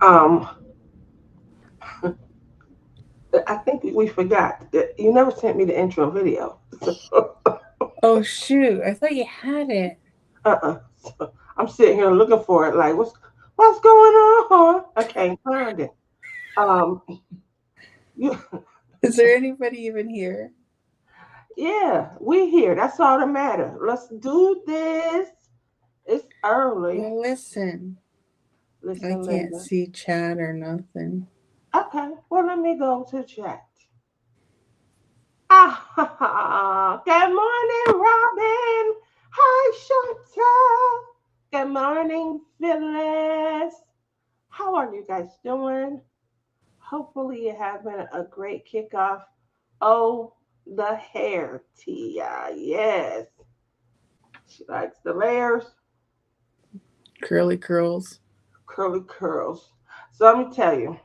Um, I think we forgot that you never sent me the intro video. Oh shoot! I thought you had it. Uh-uh. So I'm sitting here looking for it. Like, what's going on? I can't find it. Um, you, Is there anybody even here? yeah, we here. That's all that matter. Let's do this. It's early. Well, listen. I Listen, can't Linda. see chat or nothing. Okay, well, let me go to chat. Ah, good morning, Robin. Hi, Chantal. Good morning, Phyllis. How are you guys doing? Hopefully, you're having a great kickoff. Oh, the hair, Tia. Yes. She likes the layers, Curly curls. curly curls. So let me tell you,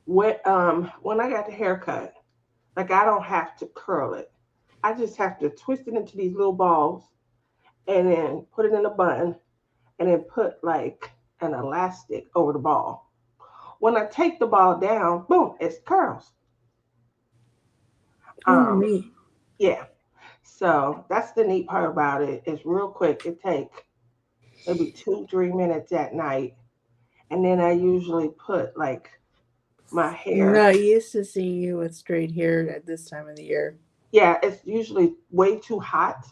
when I got the haircut, like I don't have to curl it. I just have to twist it into these little balls and then put it in a bun and then put like an elastic over the ball. When I take the ball down, boom, it's curls. Oh, Um, neat. yeah. So that's the neat part about it. It's real quick. It take maybe 2, 3 minutes at night, and then I usually put like my I'm hair. not used to seeing you with straight hair at this time of the year. Yeah, it's usually way too hot,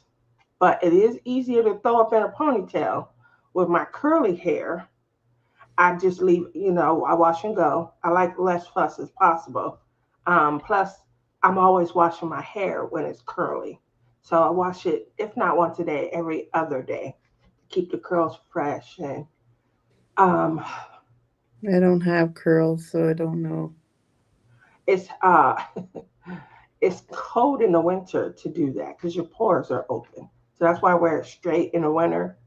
but it is easier to throw up in a ponytail. With my curly hair, I just leave, I wash and go. I like less fuss as possible. Plus, I'm always washing my hair when it's curly. So I wash it, if not once a day, every other day to keep the curls fresh. And um, I don't have curls, so I don't know. it's it's cold in the winter to do that because your pores are open. So that's why I wear it straight in the winter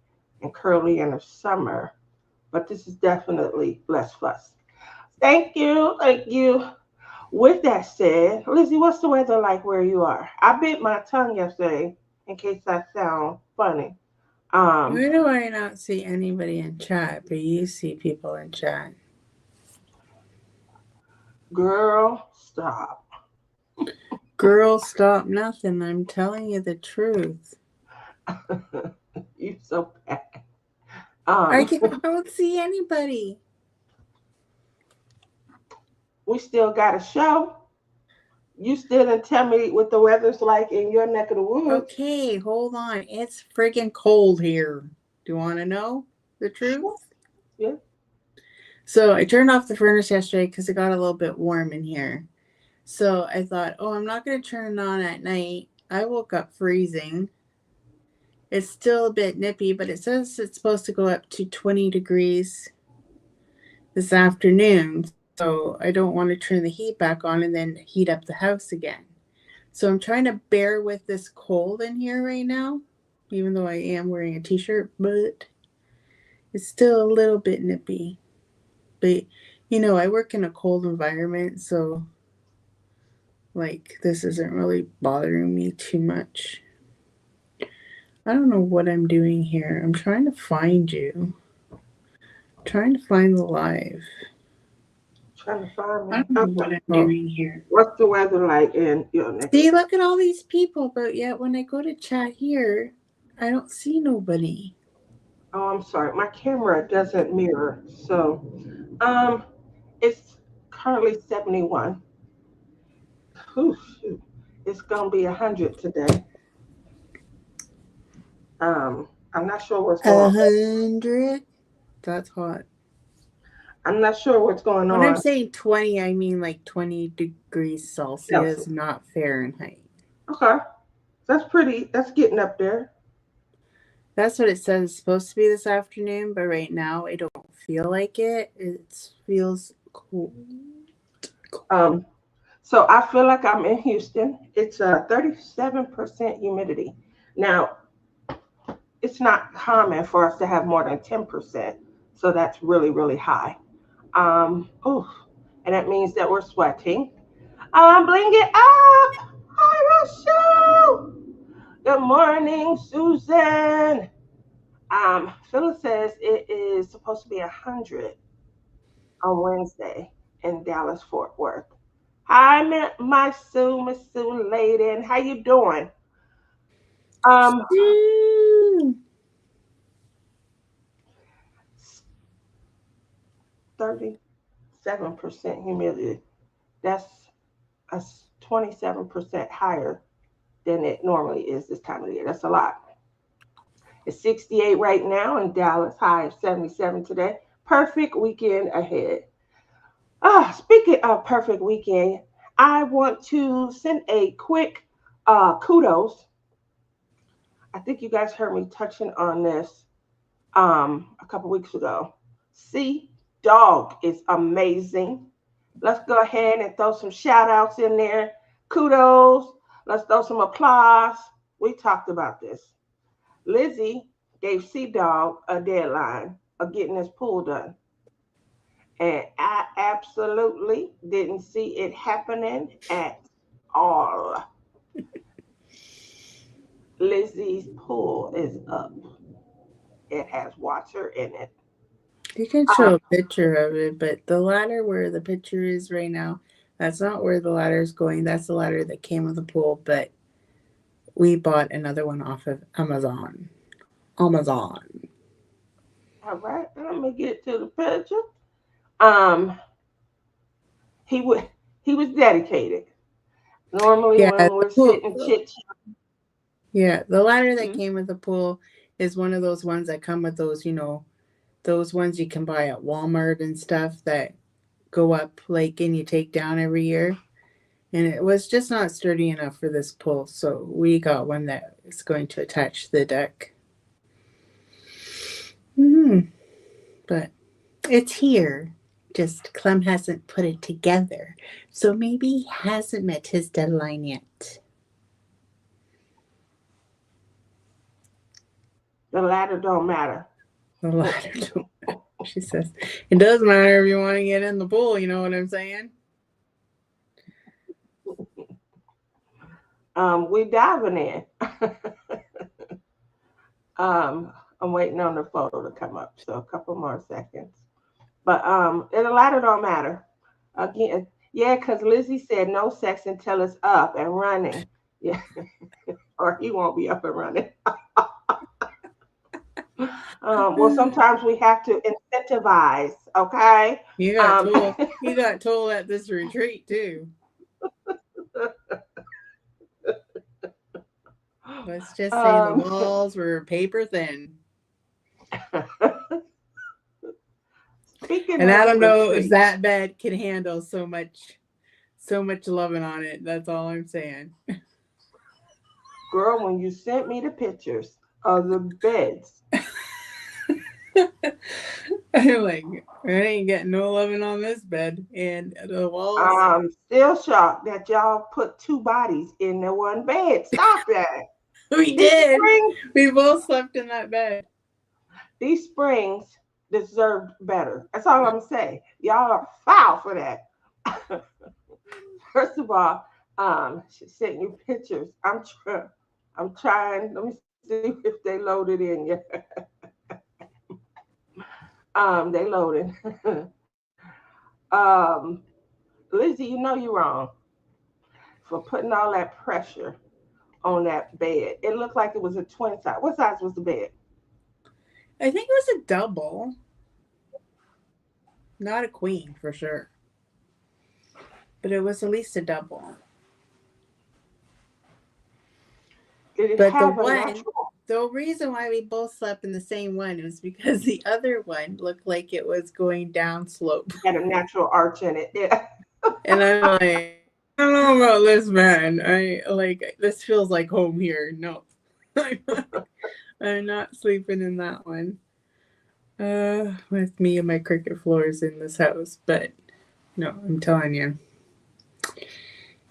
and curly in the summer. But this is definitely less fuss. Thank you. Thank you. With that said, Lizzie, what's the weather like where you are? I bit my tongue yesterday in case I sound funny. Um, Why do I not see anybody in chat, but you see people in chat? girl, stop. Girl, stop nothing. I'm telling you the truth. You so bad. I Um, can I don't see anybody. we still got a show. You still didn't tell me what the weather's like in your neck of the woods. Okay, hold on. It's friggin' cold here. Do you want to know the Sure. truth? Yeah. So I turned off the furnace yesterday because it got a little bit warm in here. So I thought, oh, I'm not going to turn it on at night. I woke up freezing. It's still a bit nippy, but it says it's supposed to go up to 20 degrees this afternoon. So I don't want to turn the heat back on and then heat up the house again. So I'm trying to bear with this cold in here right now, even though I am wearing a t shirt, but it's still a little bit nippy. But I work in a cold environment, so like this isn't really bothering me too much. I don't know what I'm doing here. I'm trying to find you. I'm trying to find the live. Trying to find I me. don't know what Okay. I'm Well, doing here. what's the weather like in your neck of See, the look at all these people, but yet when I go to chat here, I don't see nobody. Oh, I'm sorry. My camera doesn't mirror. So, um, it's currently 71. Whew, shoot. It's gonna be 100 today. I'm not sure what's going. 100? That's hot. I'm not sure what's going When I'm on. saying 20, I mean like 20 degrees Celsius, Celsius. not Fahrenheit. Okay, that's pretty. That's getting up there. That's what it says it's supposed to be this afternoon, but right now I don't feel like it. It feels cold. Um, so I feel like I'm in Houston. It's 37% humidity. Now, it's not common for us to have more than 10%. So that's really, really high. Oh, and that means that we're sweating. Bling it up. Hi, Rochelle. Good morning, Susan. Phyllis says it is supposed to be 100. on Wednesday in Dallas, Fort Worth. Hi, my Miss Sue lady, how you doing? Um, Woo! 37% humidity. That's a 27% higher than it normally is this time of year. That's a lot. It's 68 right now in Dallas, high of 77 today. Perfect weekend ahead. Speaking of perfect weekend, I want to send a quick kudos. I think you guys heard me touching on this a couple weeks ago. See, dog is amazing. Let's go ahead and throw some shout outs in there. Kudos. Let's throw some applause. We talked about this. Lizzie gave Sea Dog a deadline of getting his pool done. And I absolutely didn't see it happening at all. Lizzie's pool is up. It has water in it. You can Um, show a picture of it, but the ladder where the picture is right now, that's not where the ladder is going. That's the ladder that came with the pool, but we bought another one off of Amazon. Amazon. all right, let me get to the picture. Um, he would he was dedicated. Normally, Yeah, when the we're pool. sitting chit Yeah, the ladder that chatting, came with the pool is one of those ones that come with those, those ones you can buy at Walmart and stuff that go up like and you take down every year. And it was just not sturdy enough for this pool, so we got one that is going to attach to the deck. Hmm. But it's here. Just Clem hasn't put it together, so maybe he hasn't met his deadline yet. the ladder don't matter. The ladder don't matter. She says it does matter if you want to get in the pool. You know what I'm saying? We diving in. I'm waiting on the photo to come up, so a couple more seconds. But and the ladder don't matter. Again, yeah, because Lizzie said no sex until it's up and running. Yeah, or he won't be up and running. Well, sometimes we have to incentivize. Okay. You got Um, told. You got told at this retreat too. Let's just say the um, walls were paper thin. speaking And I of don't know if retreats, that bed can handle so much loving on it. That's all I'm saying. girl, when you sent me the pictures of the beds, I'm like, I ain't getting no loving on this bed. And the walls, I'm still shocked that y'all put two bodies in the one bed. Stop that. we These did. springs, We both slept in that bed. these springs deserved better. That's all I'm saying. Y'all are foul for that. First of all, she sent you pictures. I'm trying. Let me see if they loaded in yet. They loaded. um, Lizzie, you know you're wrong for putting all that pressure on that bed. It looked like it was a twin size. What size was the bed? I think it was a double, not a queen for sure, but it was at least a double. Did it But the have a one, natural? the reason why we both slept in the same one was because the other one looked like it was going down slope. Had a natural arch in it? Yeah. And I'm like, I don't know about this, man. I like this feels like home here. No, I'm not sleeping in that one. With me and my cricket floors in this house, but no, I'm telling you,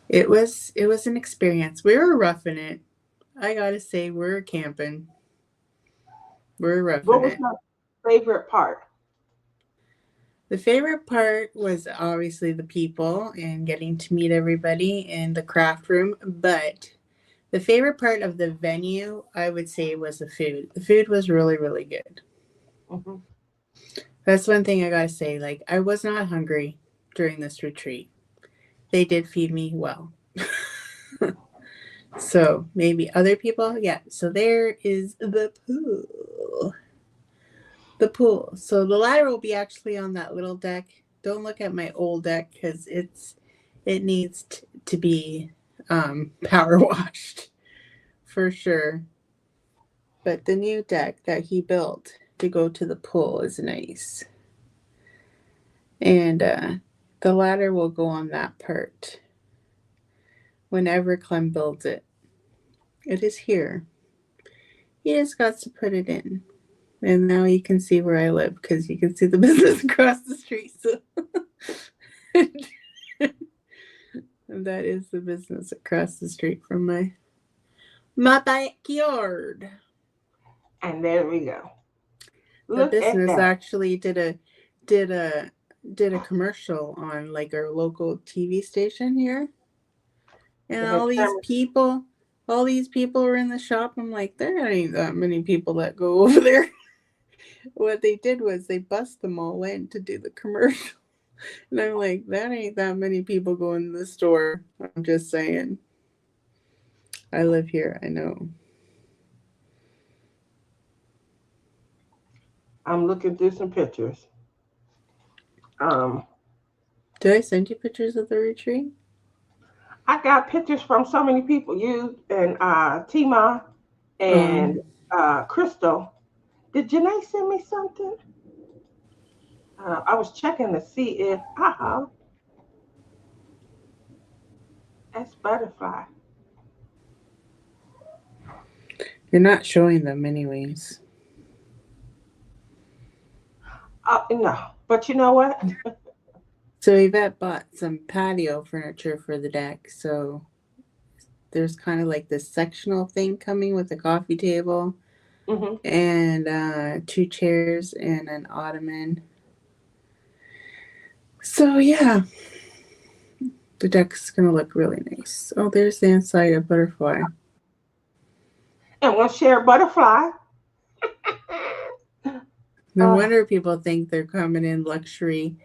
it was an experience. We were roughing it. I gotta say, we're camping. We're What roughing was it. my favorite part? The favorite part was obviously the people and getting to meet everybody in the craft room, but the favorite part of the venue, I would say, was the food. The food was really, really good. Hmm. That's one thing I gotta say. Like, I was not hungry during this retreat. They did feed me well. So maybe other people, yeah. So there is the pool. The pool. So the ladder will be actually on that little deck. Don't look at my old deck because it needs to be power washed for sure. But the new deck that he built to go to the pool is nice. And the ladder will go on that part whenever Clem builds it. It is here. He just got to put it in. And now you can see where I live because you can see the business across the street. So that is the business across the street from my backyard. And there we go. Look, the business actually did a commercial on like our local TV station here. And all these people were in the shop. I'm like, there ain't that many people that go over there. What they did was they bust them all in to do the commercial. And I'm like, that ain't that many people going to the store. I'm just saying. I live here, I know. I'm looking through some pictures. Did I send you pictures of the retreat? I got pictures from so many people. You and Tima and Crystal. Did Janae send me something? I was checking to see if that's butterfly. You're not showing them anyways. No, but you know what? So Yvette bought some patio furniture for the deck. So there's kind of like this sectional thing coming with a coffee table and 2 chairs and an ottoman. So yeah, the deck's gonna look really nice. Oh, there's the inside of butterfly. And we'll share butterfly. No wonder people think they're coming in luxury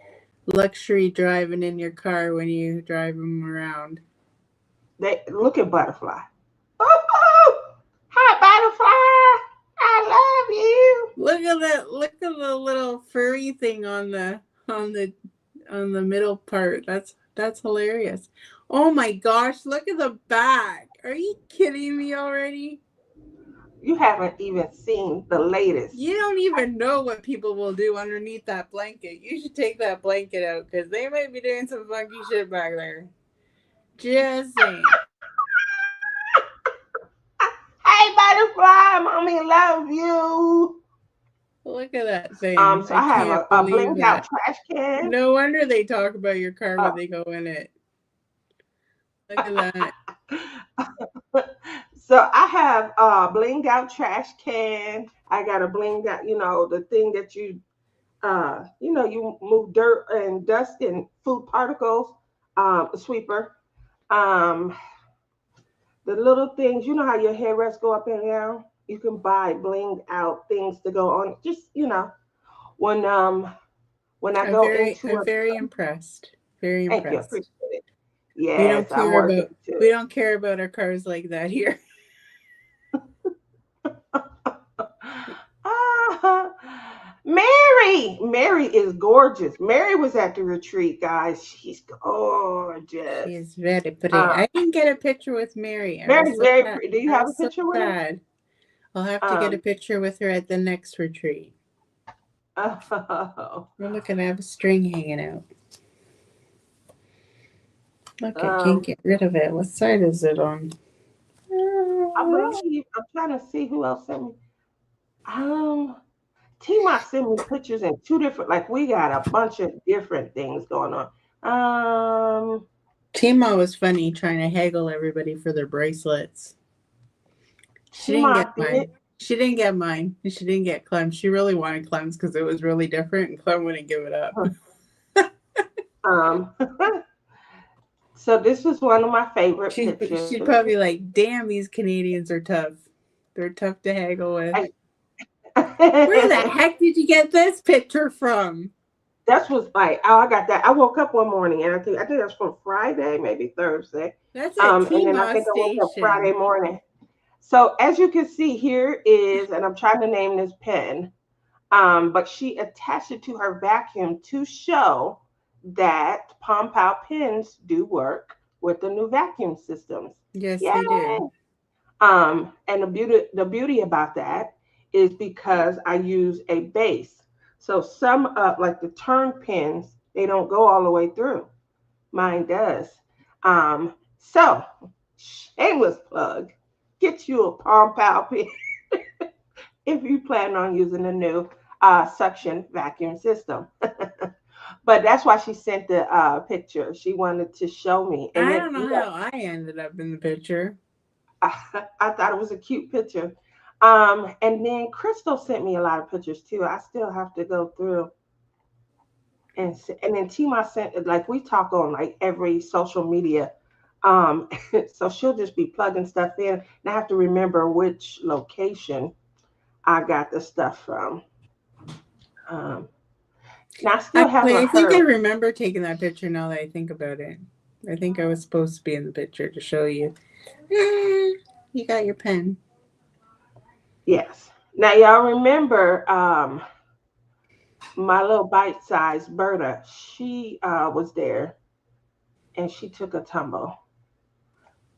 driving in your car when you drive them around. They look at butterfly. Oh, hi butterfly, I love you. Look at that! Look at the little furry thing on the middle part. That's hilarious. Oh my gosh! Look at the back. Are you kidding me already? You haven't even seen the latest. You don't even know what people will do underneath that blanket. You should take that blanket out because they might be doing some funky shit back there. Just saying. Hey, butterfly, mommy love you. Look at that thing. So I have a blinged out trash can. No wonder they talk about your car when they go in it. Look at that. So I have a blinged out trash can. I got a blinged out, the thing that you move dirt and dust and food particles, sweeper. The little things, you know how your headrests go up and down? You can buy blinged out things to go on. Just, when I go into I'm very impressed. Very impressed. Thank you, appreciate it. Yes, we don't care about our cars like that here. Mary is gorgeous. Mary was at the retreat, guys. She's gorgeous. She's very pretty. I didn't get a picture with Mary. Mary's very pretty. Do you have a picture with her? I'll have to get a picture with her at the next retreat. Oh. Look, I have a string hanging out. Look, I can't get rid of it. What side is it on? I believe I'm trying to see who else sent me. Tima sent me pictures in 2 different. Like we got a bunch of different things going on. Tima was funny trying to haggle everybody for their bracelets. She didn't get mine. She didn't get mine. She didn't get Clem's. She really wanted Clem's because it was really different, and Clem wouldn't give it up. So this was one of my favorite pictures. She'd probably like, damn, these Canadians are tough. They're tough to haggle with. Where the heck did you get this picture from? That's was like, oh, I got that. I woke up one morning and I think that's from Friday, maybe Thursday. That's at And then I Tmos think I woke up Friday Station. morning. So as you can see, here is, and I'm trying to name this pen. But she attached it to her vacuum to show that Palm Pow pens do work with the new vacuum systems. Yes, Yay! they do. And the beauty about that is because I use a base. So some like the turn pins, they don't go all the way through. Mine does. So shameless plug. Get you a Palm Pow pen if you plan on using the new suction vacuum system. But that's why she sent the picture. She wanted to show me, and I then don't know how I ended up in the picture. I thought it was a cute picture. And then Crystal sent me a lot of pictures too. I still have to go through and then Tima sent, like, we talk on like every social media. Um, so she'll just be plugging stuff in, and I have to remember which location I got the stuff from. Um, now I still Actually, haven't I think I heard. remember taking that picture now that I think about it. I think I was supposed to be in the picture to show you. You got your pen. Yes. Now y'all remember my little bite-sized Berta? She was there and she took a tumble.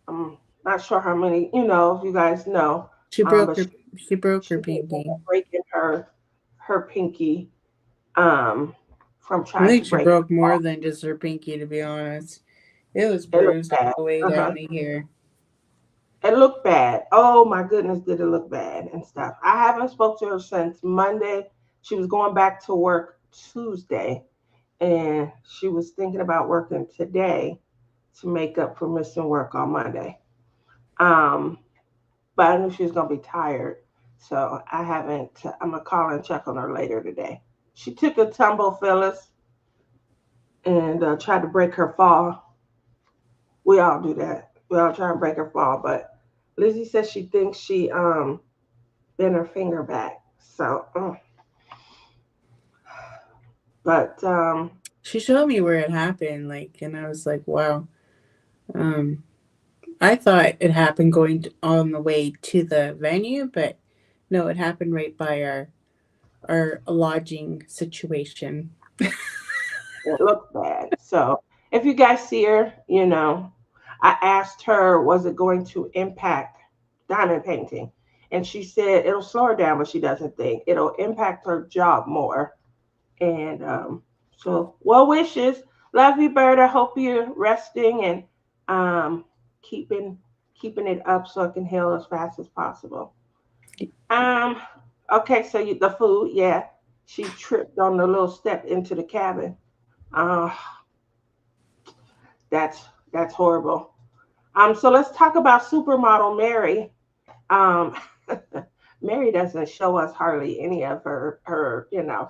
I'm not sure how many, if you guys know, She broke but her. she She broke her she did end pinky. up breaking her pinky um from I trying to think she break the broke more ball. than just her pinky, to be honest. It was It looked bruised all bad. the way down Uh-huh. to here. It looked bad. Oh my goodness, did it look bad and stuff. I haven't spoke to her since Monday. She was going back to work Tuesday, and she was thinking about working today to make up for missing work on Monday. Um, but I knew she was gonna be tired, so I haven't. I'm gonna call and check on her later today. She took a tumble, Phyllis, and tried to break her fall. We all do that. We all try to break her fall, but Lizzie says she thinks she bent her finger back. So, but She showed me where it happened, like, and I was like, wow. Um, I thought it happened on the way to the venue, but no, it happened right by our lodging situation. it looked bad. So if you guys see her, I asked her, was it going to impact diamond painting? And she said it'll slow her down, but she doesn't think it'll impact her job more. And so, well wishes. Love you, Bird. I hope you're resting and um, keeping keeping it up so it can heal as fast as possible. Um, okay, so the food, yeah. She tripped on the little step into the cabin. Uh, that's horrible. So let's talk about supermodel Mary. Um, Mary doesn't show us hardly any of her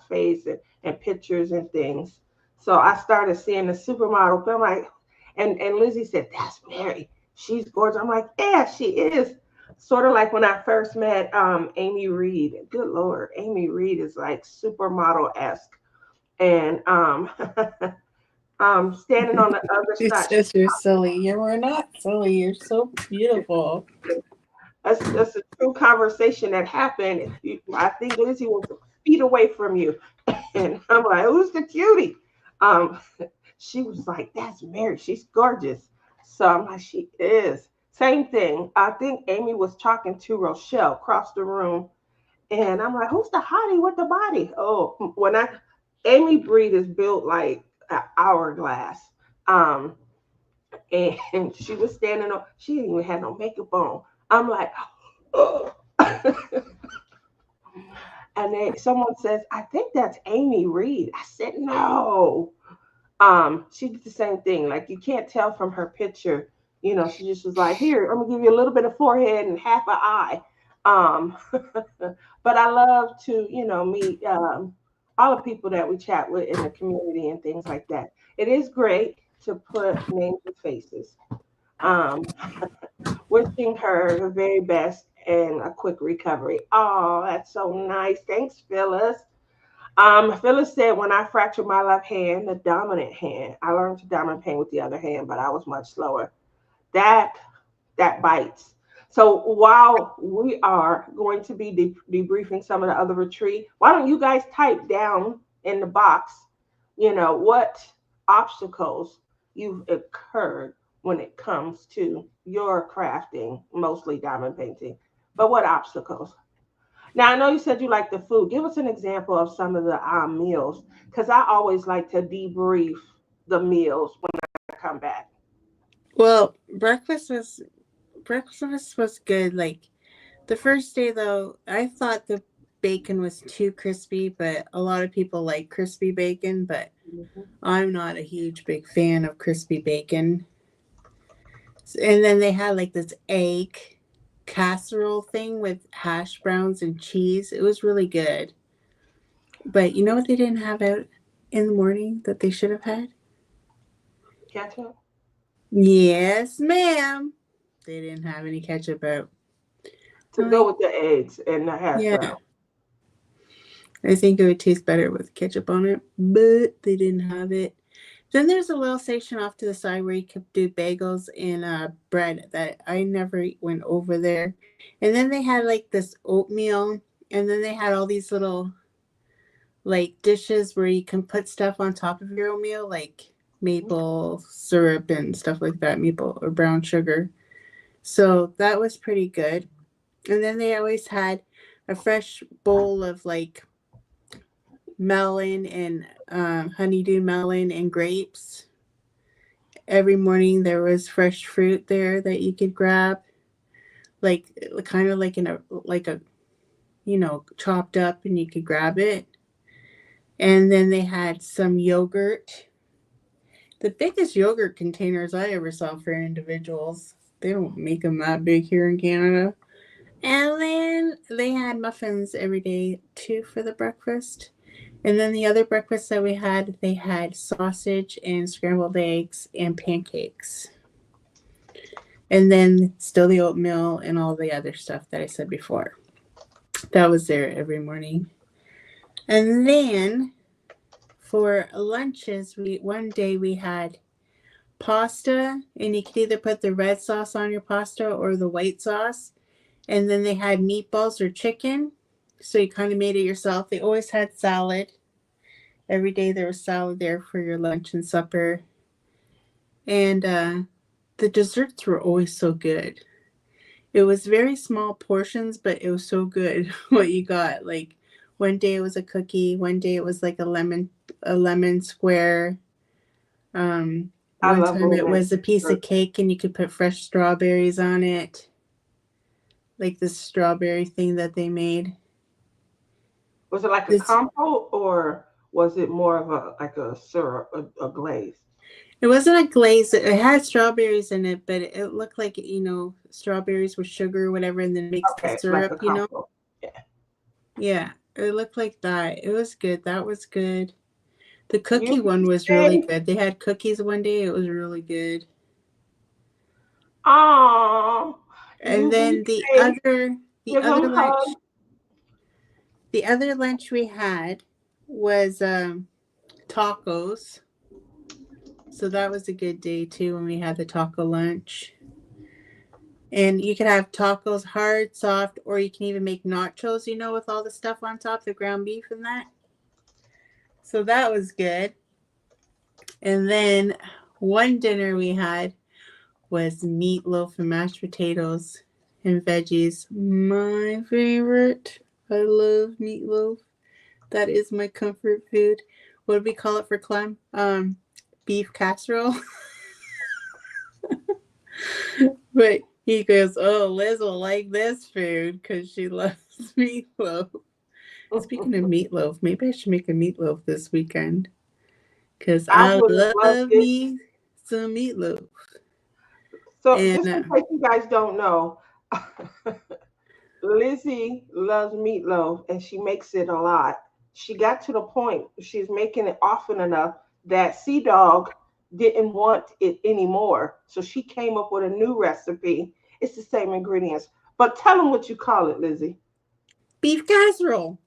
face and pictures and things. So I started seeing the supermodel film like, and Lizzie said, "That's Mary. She's gorgeous." I'm like, "Yeah, she is." Sort of like when I first met Amy Reed. Good Lord, Amy Reed is like supermodel esque, and standing on the other She side. says you're silly. You were not silly. You're so beautiful. That's a true conversation that happened. I think Lizzie was feet away from you, and I'm like, "Who's the cutie?" Um, she was like, "That's Mary. She's gorgeous." So I'm like, "She is." Same thing. I think Amy was talking to Rochelle across the room, and I'm like, "Who's the hottie with the body?" Oh, when I Amy Breed is built like an hourglass. Um, and she was standing on. She didn't even have no makeup on. I'm like, oh. And then someone says, I think that's Amy Reed. I said, no. She did the same thing. Like you can't tell from her picture. She just was like, here, I'm gonna give you a little bit of forehead and half an eye. Um, but I love to, meet all the people that we chat with in the community and things like that. It is great to put names and faces. Um, Wishing her the very best and a quick recovery. Oh, that's so nice. Thanks, Phyllis. Phyllis said, when I fractured my left hand, the dominant hand, I learned to dominant pain with the other hand, but I was much slower. That that bites. So while we are going to be debriefing some of the other retreat, why don't you guys type down in the box, what obstacles you've occurred when it comes to your crafting, mostly diamond painting, but what obstacles? Now, I know you said you like the food. Give us an example of some of the meals, because I always like to debrief the meals when I come back. Well, breakfast was good. Like the first day though, I thought the bacon was too crispy, but a lot of people like crispy bacon, but Mhm. I'm not a huge big fan of crispy bacon. And then they had like this egg casserole thing with hash browns and cheese. It was really good. But you know what they didn't have out in the morning that they should have had? Ketchup? Yes, ma'am. They didn't have any ketchup out. To I'm go like, with the eggs and the hash yeah, brown. I think it would taste better with ketchup on it, but they didn't have it. Then there's a little station off to the side where you could do bagels and bread that I never went over there. And then they had like this oatmeal, and then they had all these little like dishes where you can put stuff on top of your oatmeal, like maple syrup and stuff like that, maple or brown sugar. So that was pretty good. And then they always had a fresh bowl of like melon and honeydew melon and grapes. Every morning there was fresh fruit there that you could grab, like kind of like in a like a chopped up, and you could grab it. And then they had some yogurt, the biggest yogurt containers I ever saw for individuals. They don't make them that big here in Canada. And then they had muffins every day too for the breakfast. And then the other breakfast that we had, they had sausage and scrambled eggs and pancakes. And then still the oatmeal and all the other stuff that I said before. That was there every morning. And then for lunches, we one day we had pasta, and you could either put the red sauce on your pasta or the white sauce. And then they had meatballs or chicken, so you kind of made it yourself. They always had salad. Every day there was salad there for your lunch and supper. And the desserts were always so good. It was very small portions, but it was so good what you got. Like one day it was a cookie, one day it was like a lemon square. I One love time it homemade was a piece of desserts. cake and you could put fresh strawberries on it, like this strawberry thing that they made. Was it like a This compote or was it more of a like a syrup, a glaze? It wasn't a glaze. It had strawberries in it, but it looked like strawberries with sugar or whatever, and then makes the Okay, like a syrup. compote. Yeah. Yeah, it looked like that. It was good. That was good. The You cookie one was really say, good. They had cookies one day. It was really good. oh, And you then the say, other the give other them lunch hugs. the other lunch we had was tacos. So that was a good day too when we had the taco lunch. And you can have tacos hard, soft, or you can even make nachos, with all the stuff on top, the ground beef and that. So that was good. And then one dinner we had was meatloaf and mashed potatoes and veggies. My favorite. I love meatloaf. That is my comfort food. What do we call it for Clem? Beef casserole. But he goes, "Oh, Liz will like this food because she loves meatloaf." Speaking of meatloaf, maybe I should make a meatloaf this weekend because I I would have loved love it. me some meatloaf. So, And just in case you guys don't know, Lizzie loves meatloaf and she makes it a lot. She got to the point she's making it often enough that Sea Dog didn't want it anymore. So she came up with a new recipe. It's the same ingredients, But tell them what you call it, Lizzie. Beef casserole.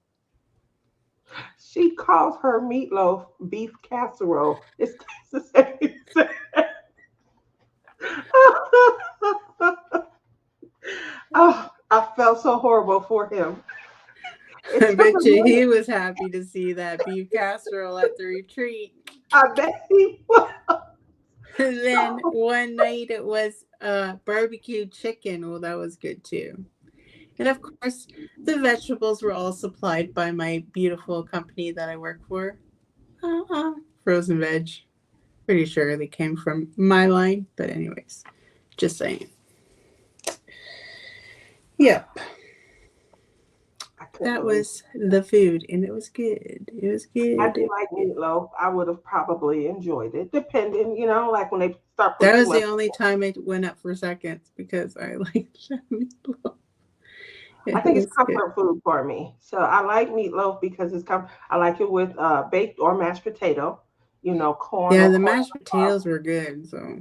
She calls her meatloaf beef casserole. It's the same. Oh, I felt so horrible for him. It I took a bet you he minute. was happy to see that beef casserole at the retreat. I bet he was. And then one night it was barbecue chicken. Well, that was good too. And of course, the vegetables were all supplied by my beautiful company that I work for. Frozen veg. Pretty sure they came from my line, but anyways, just saying. Yep, I couldn't that believe was the food, and it was good. It was I good. do like meatloaf. I would have probably enjoyed it, depending, like when they start That putting too was the much. only time it went up for seconds because I liked meatloaf. I It think it's was good. comfort food for me. So I like meatloaf because I like it with baked or mashed potato, corn Yeah, or the corn. mashed potatoes were good. So,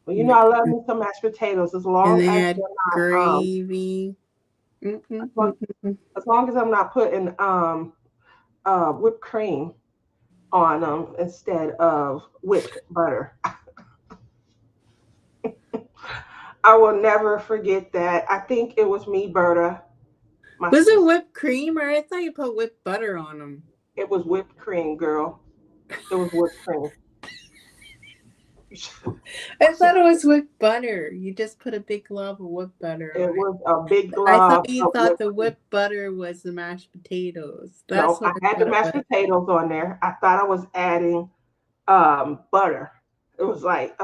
Well, like, I love me some mashed potatoes and they had gravy. as long, Mm-mm-mm-mm. as long as I'm not putting whipped cream on them instead of whipped butter. I will never forget that. I think it was me, Berta, my Was it sister. whipped cream, or I thought you put whipped butter on them? It was whipped cream, girl. It was whipped cream. I thought it was whipped butter. You just put a big glob of whipped butter It on it. was a big I thought glob you of thought whipped the cream. whipped butter was the mashed potatoes. That's No, what I I had the thought it mashed was. potatoes on there. I thought I was adding butter. It was like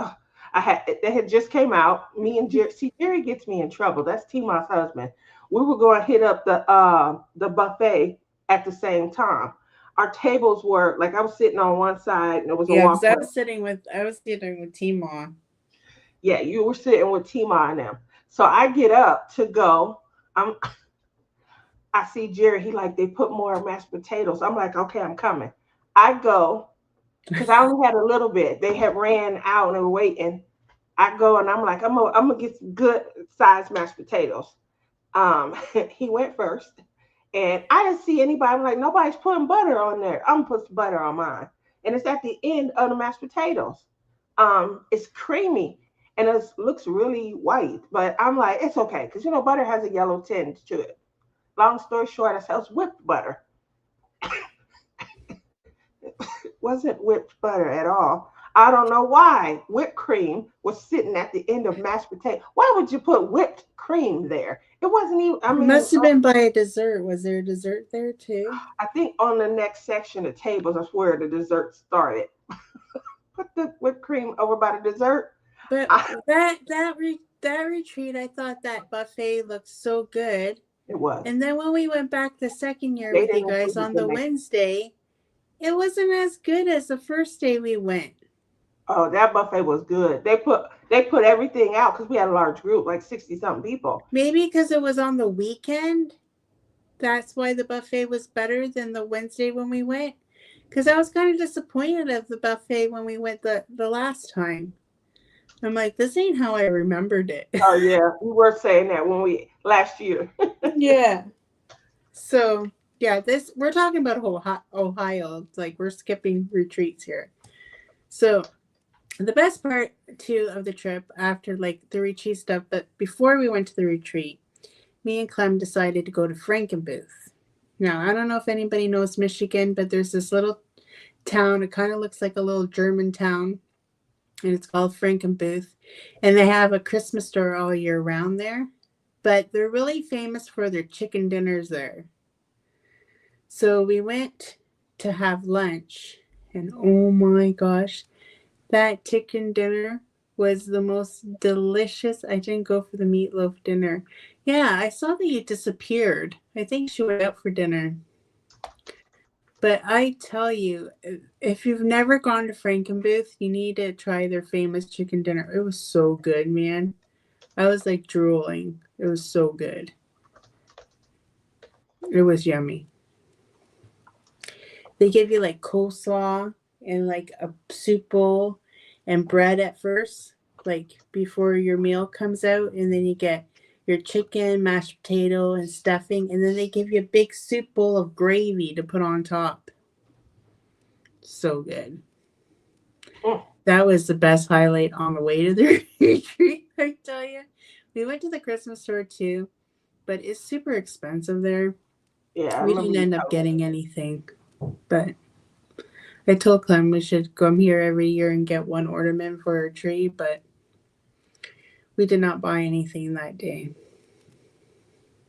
they had just came out. Me and Jerry. See, Jerry gets me in trouble. That's Tima's husband. We were going to hit up the buffet at the same time. Our tables were like I was sitting on one side and there was a Yeah, because walkway. I was sitting with Timo. Yeah, you were sitting with Tima and them. So I get up to go. I'm I see Jerry. He like they put more mashed potatoes. I'm like, okay, I'm coming. I go because I only had a little bit. They had ran out and they were waiting. I go and I'm like, I'm gonna get some good sized mashed potatoes. He went first, and I didn't see anybody. I'm like, nobody's putting butter on there. I'm gonna put some butter on mine, and it's at the end of the mashed potatoes. It's creamy and it looks really white, but I'm like, it's okay because butter has a yellow tinge to it. Long story short, I sells whipped butter. It wasn't whipped butter at all. I don't know why whipped cream was sitting at the end of mashed potato. Why would you put whipped cream there? It wasn't even. I It mean, must have been by a dessert. Was there a dessert there too? I think on the next section of tables, that's where the dessert started. Put the whipped cream over by the dessert. But I, that retreat, I thought that buffet looked so good. it was. And then when we went back the second year They with you didn't guys include it on the the next. Wednesday, it wasn't as good as the first day we went. Oh, that buffet was good. They put everything out because we had a large group, like 60 something people. Maybe because it was on the weekend. That's why the buffet was better than the Wednesday when we went. Because I was kind of disappointed of the buffet when we went the last time. I'm like, this ain't how I remembered it. Oh yeah, we were saying that when we last year. Yeah. So yeah, this we're talking about Ohio. It's like we're skipping retreats here. So the best part too of the trip after like the retreat stuff, but before we went to the retreat, me and Clem decided to go to Frankenbooth. Now I don't know if anybody knows Michigan, but there's this little town. It kind of looks like a little German town, and it's called Frankenbooth, and they have a Christmas store all year round there. But they're really famous for their chicken dinners there. So we went to have lunch, and oh my gosh, that chicken dinner was the most delicious. I didn't go for the meatloaf dinner. Yeah, I saw that you disappeared. I think she went out for dinner. But I tell you, if you've never gone to Frankenbooth, you need to try their famous chicken dinner. It was so good, man. I was like drooling. It was so good. It was yummy. They give you like coleslaw and like a soup bowl and bread at first, like before your meal comes out, and then you get your chicken, mashed potato, and stuffing, and then they give you a big soup bowl of gravy to put on top. So good. Mm. That was the best highlight on the way to the retreat, I tell you. We went to the Christmas store too, but it's super expensive there. Yeah, I We remember didn't you end up telling me. getting anything, but I told Clem we should come here every year and get one ornament for our tree, but we did not buy anything that day.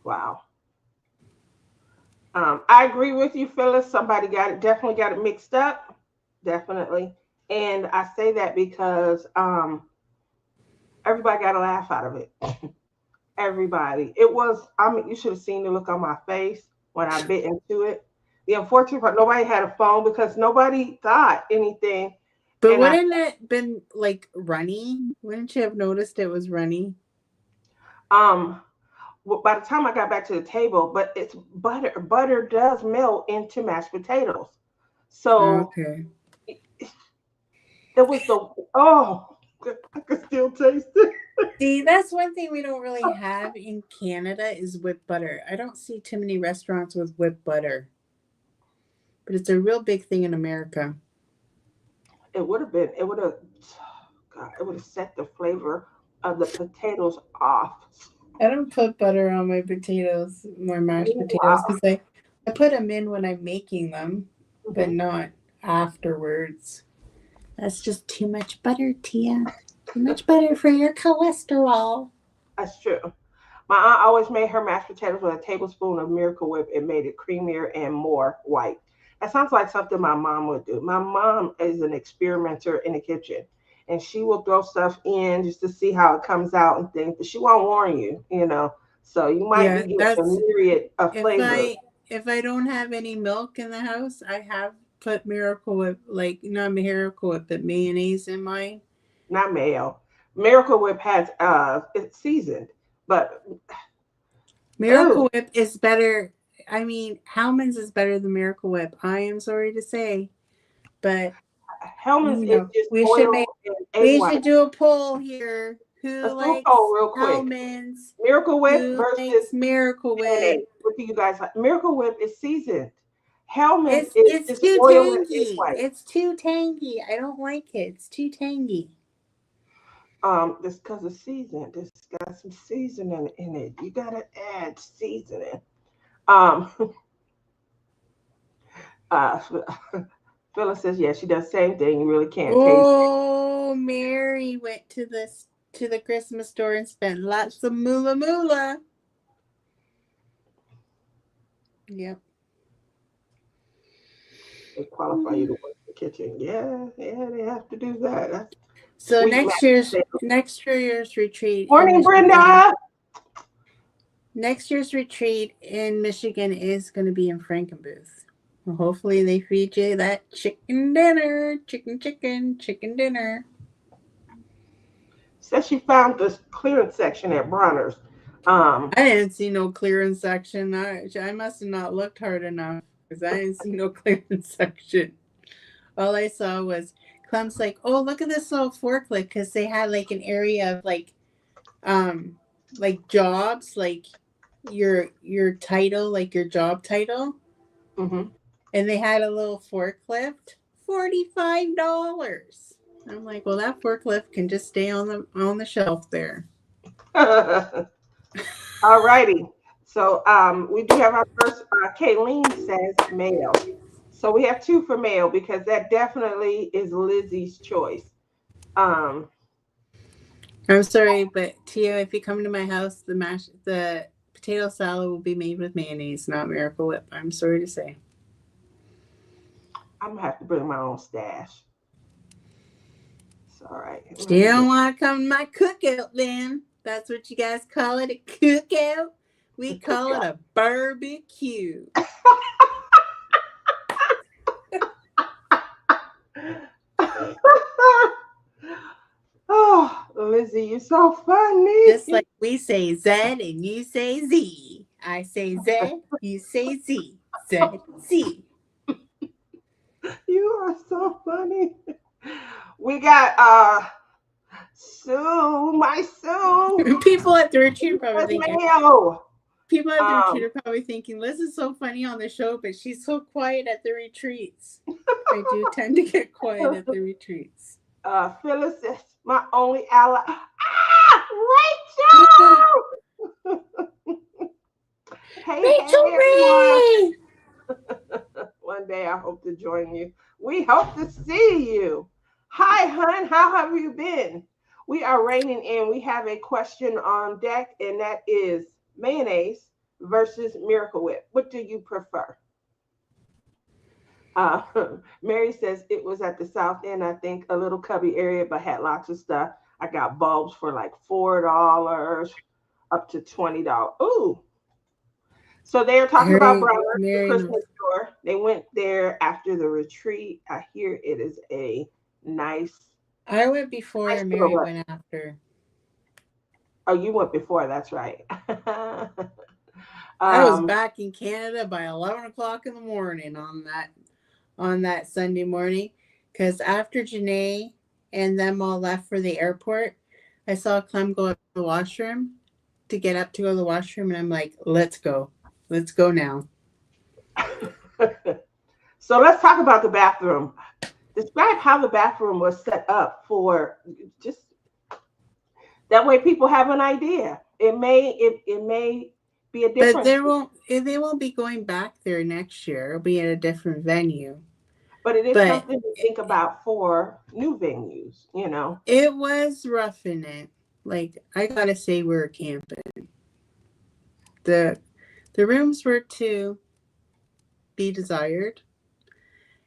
Wow. I agree with you, Phyllis. Somebody definitely got it mixed up. Definitely. And I say that because everybody got a laugh out of it. Everybody. It was, I mean, you should have seen the look on my face when I bit into it. The unfortunate part, nobody had a phone because nobody thought anything. But And I, wouldn't it been like runny? Wouldn't you have noticed it was runny? um, by the time I got back to the table, but it's butter. Butter does melt into mashed potatoes. So Okay. it, it was the, oh, I could still taste it. See, that's one thing we don't really have in Canada is whipped butter. I don't see too many restaurants with whipped butter, but it's a real big thing in America. It would have been, it would have, God, it would have set the flavor of the potatoes off. I don't put butter on my potatoes, my mashed potatoes, Wow. because I put them in when I'm making them, but Mhm. not afterwards. That's just too much butter, Tia. Too much butter for your cholesterol. That's true. My aunt always made her mashed potatoes with a tablespoon of Miracle Whip. It made it creamier and more white. That sounds like something my mom would do. My mom is an experimenter in the kitchen, and she will throw stuff in just to see how it comes out and things, but she won't warn you, you know. So you might be Yeah, getting a that's myriad of if flavors. I don't have any milk in the house, I have put Miracle Whip, like not Miracle Whip, but mayonnaise in mine. Not mayo. Miracle Whip has it's seasoned, but ooh, Miracle Whip is better. I mean, Hellman's is better than Miracle Whip. I am sorry to say, but Hellman's you is know, just oil and egg we white. should do a poll here. Who Let's do a poll likes real quick. Hellman's? Miracle Whip Who versus likes Miracle Whip? mayonnaise. What do you guys like? Miracle Whip is seasoned. Hellman's is It's just too oil and egg tangy. white. It's too tangy. I don't like it. It's too tangy. This because of season. This got some seasoning in it. You gotta add seasoning. Um, uh, Phyllis says, yeah, she does the same thing. You really can't taste it. Oh, Mary went to the Christmas store and spent lots of moolah moolah. Yep. They qualify you to work in the kitchen. Yeah, yeah, they have to do that. That's So sweet mashed potatoes. next year's retreat in Morning, Michigan. Brenda. Next year's retreat in Michigan is going to be in Frankenbooth. Well, hopefully they feed you that chicken dinner, chicken dinner. Says she found this clearance section at Bronner's. Um, I didn't see no clearance section. I must have not looked hard enough because I didn't see no clearance section. All I saw was Clem's like, oh, look at this little forklift because they had like an area of um, jobs, like your title, like your job title, mhm. and they had a little forklift, $45. I'm like, well, that forklift can just stay on the shelf there. All righty. So we do have our first. Kayleen says male. So we have two for male because that definitely is Lizzie's choice. Um, I'm sorry, but Tia, if you come to my house, the potato salad will be made with mayonnaise, not Miracle Whip. I'm sorry to say. I'm gonna have to bring my own stash. It's all right. Let You me don't get want to come to my cookout then. That's what you guys call it, a cookout. We the call it cookout. a barbecue. Oh, Lizzie, you're so Just funny. like we say Z and you say Z. I say Z, you say Z. Z, Z. You are so funny. We got Sue, my Sue. People at the retreat are probably Where's thinking, Mayo? people at the retreat are probably thinking, Liz is so funny on the show, but she's so quiet at the retreats. I do tend to get quiet at the retreats. Phyllis says, my only ally. Ah, Rachel! Hey, Rachel hey, everyone. Ray! One day I hope to join you. We hope to see you. Hi, hun. How have you been? We are reining in. We have a question on deck, and that is mayonnaise versus Miracle Whip. What do you prefer? Uh, Mary says it was at the South End, I think, a little cubby area, but had lots of stuff. I got bulbs for like $4 up to $20. Ooh. So they are talking about Broward, the Christmas store. They went there after the retreat. I hear it is a nice. I went before, nice Mary went after. Oh, you went before. That's right. I was back in Canada by 11 o'clock in the morning on that Sunday morning, because after Janae and them all left for the airport, I saw Clem go to the washroom to get up to go to the washroom, and I'm like, let's go now. So let's talk about the bathroom. Describe how the bathroom was set up for just that way people have an idea. It may be a different. But they won't be going back there next year. It'll be at a different venue. But it is something to think about for new venues, you know. It was roughing it. Like, I gotta say, we were camping. The rooms were to be desired.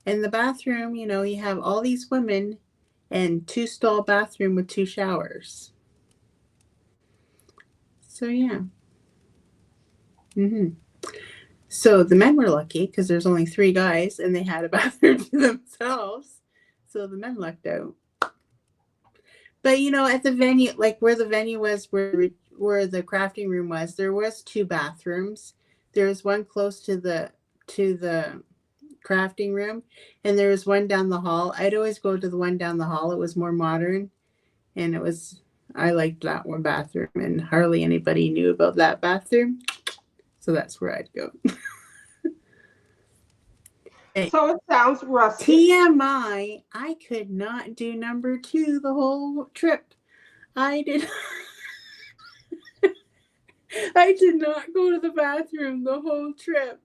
And the bathroom, you know, you have all these women and 2-stall bathroom with 2 showers. So, yeah. So the men were lucky because there's only 3 guys and they had a bathroom to themselves. So the men lucked out. But, you know, at the venue, like where the venue was, where the crafting room was, there was 2 bathrooms. There was one close to the crafting room, and there was one down the hall. I'd always go to the one down the hall. It was more modern, and I liked that one bathroom, and hardly anybody knew about that bathroom. So that's where I'd go. So it sounds rusty. TMI, I could not do number 2 the whole trip. I did not go to the bathroom the whole trip.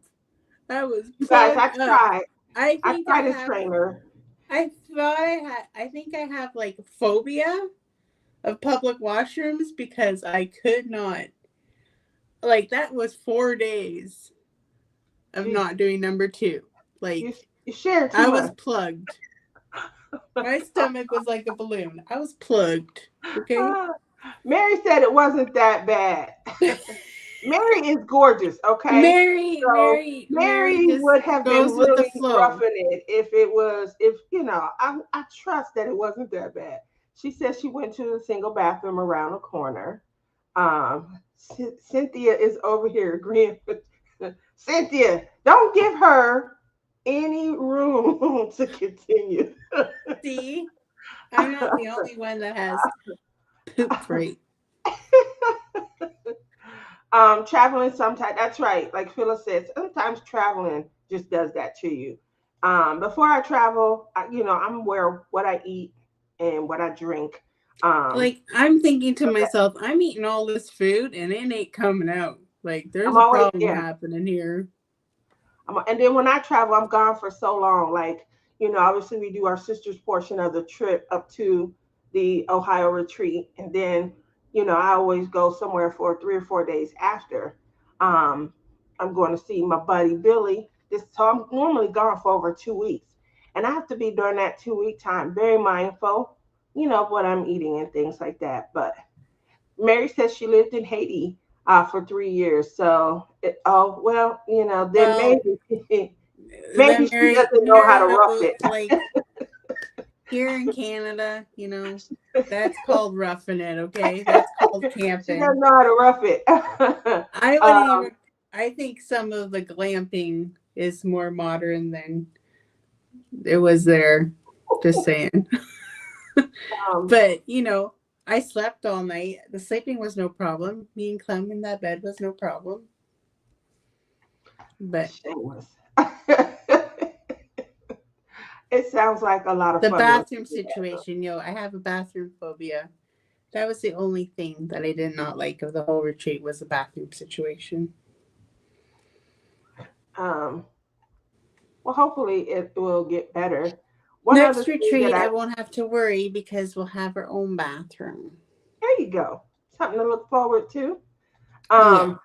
I was guys, I tried. I tried a trainer. I think I have like phobia of public washrooms because I could not. Like, that was 4 days of not doing number 2. Like, you shared too I much. was plugged. My stomach was like a balloon. I was plugged. Okay. Mary said it wasn't that bad. Mary is gorgeous. Okay. Mary would have been really roughing it if you know. I trust that it wasn't that bad. She said she went to the single bathroom around the corner. Cynthia is over here agreeing with Cynthia. Don't give her any room to continue. See, I'm not the only one that has poop freight. Traveling sometimes, that's right. Like Phyllis said, sometimes traveling just does that to you. Before I travel, I'm aware of what I eat and what I drink. Like, I'm thinking to myself, I'm eating all this food and it ain't coming out. Like, there's a problem happening here. And then when I travel, I'm gone for so long. Like, obviously we do our sister's portion of the trip up to the Ohio retreat. And then, I always go somewhere for 3 or 4 days after. I'm going to see my buddy Billy. So I'm normally gone for over 2 weeks. And I have to be during that 2-week time very mindful, of what I'm eating and things like that. But Mary says she lived in Haiti for 3 years. So, then maybe she doesn't know how to rough it. Like, here in Canada, that's called roughing it, okay? That's called camping. She doesn't know how to rough it. I think some of the glamping is more modern than it was there. Just saying. But, I slept all night. The sleeping was no problem. Me and Clem in that bed was no problem. But Shameless. It sounds like a lot of the fun once bathroom you get that. situation, I have a bathroom phobia. That was the only thing that I did not like of the whole retreat was the bathroom situation. Um, well, hopefully it will get better. One other Next thing that retreat, I won't have to worry because we'll have our own bathroom. there you go, something to look forward to. Yeah, Um,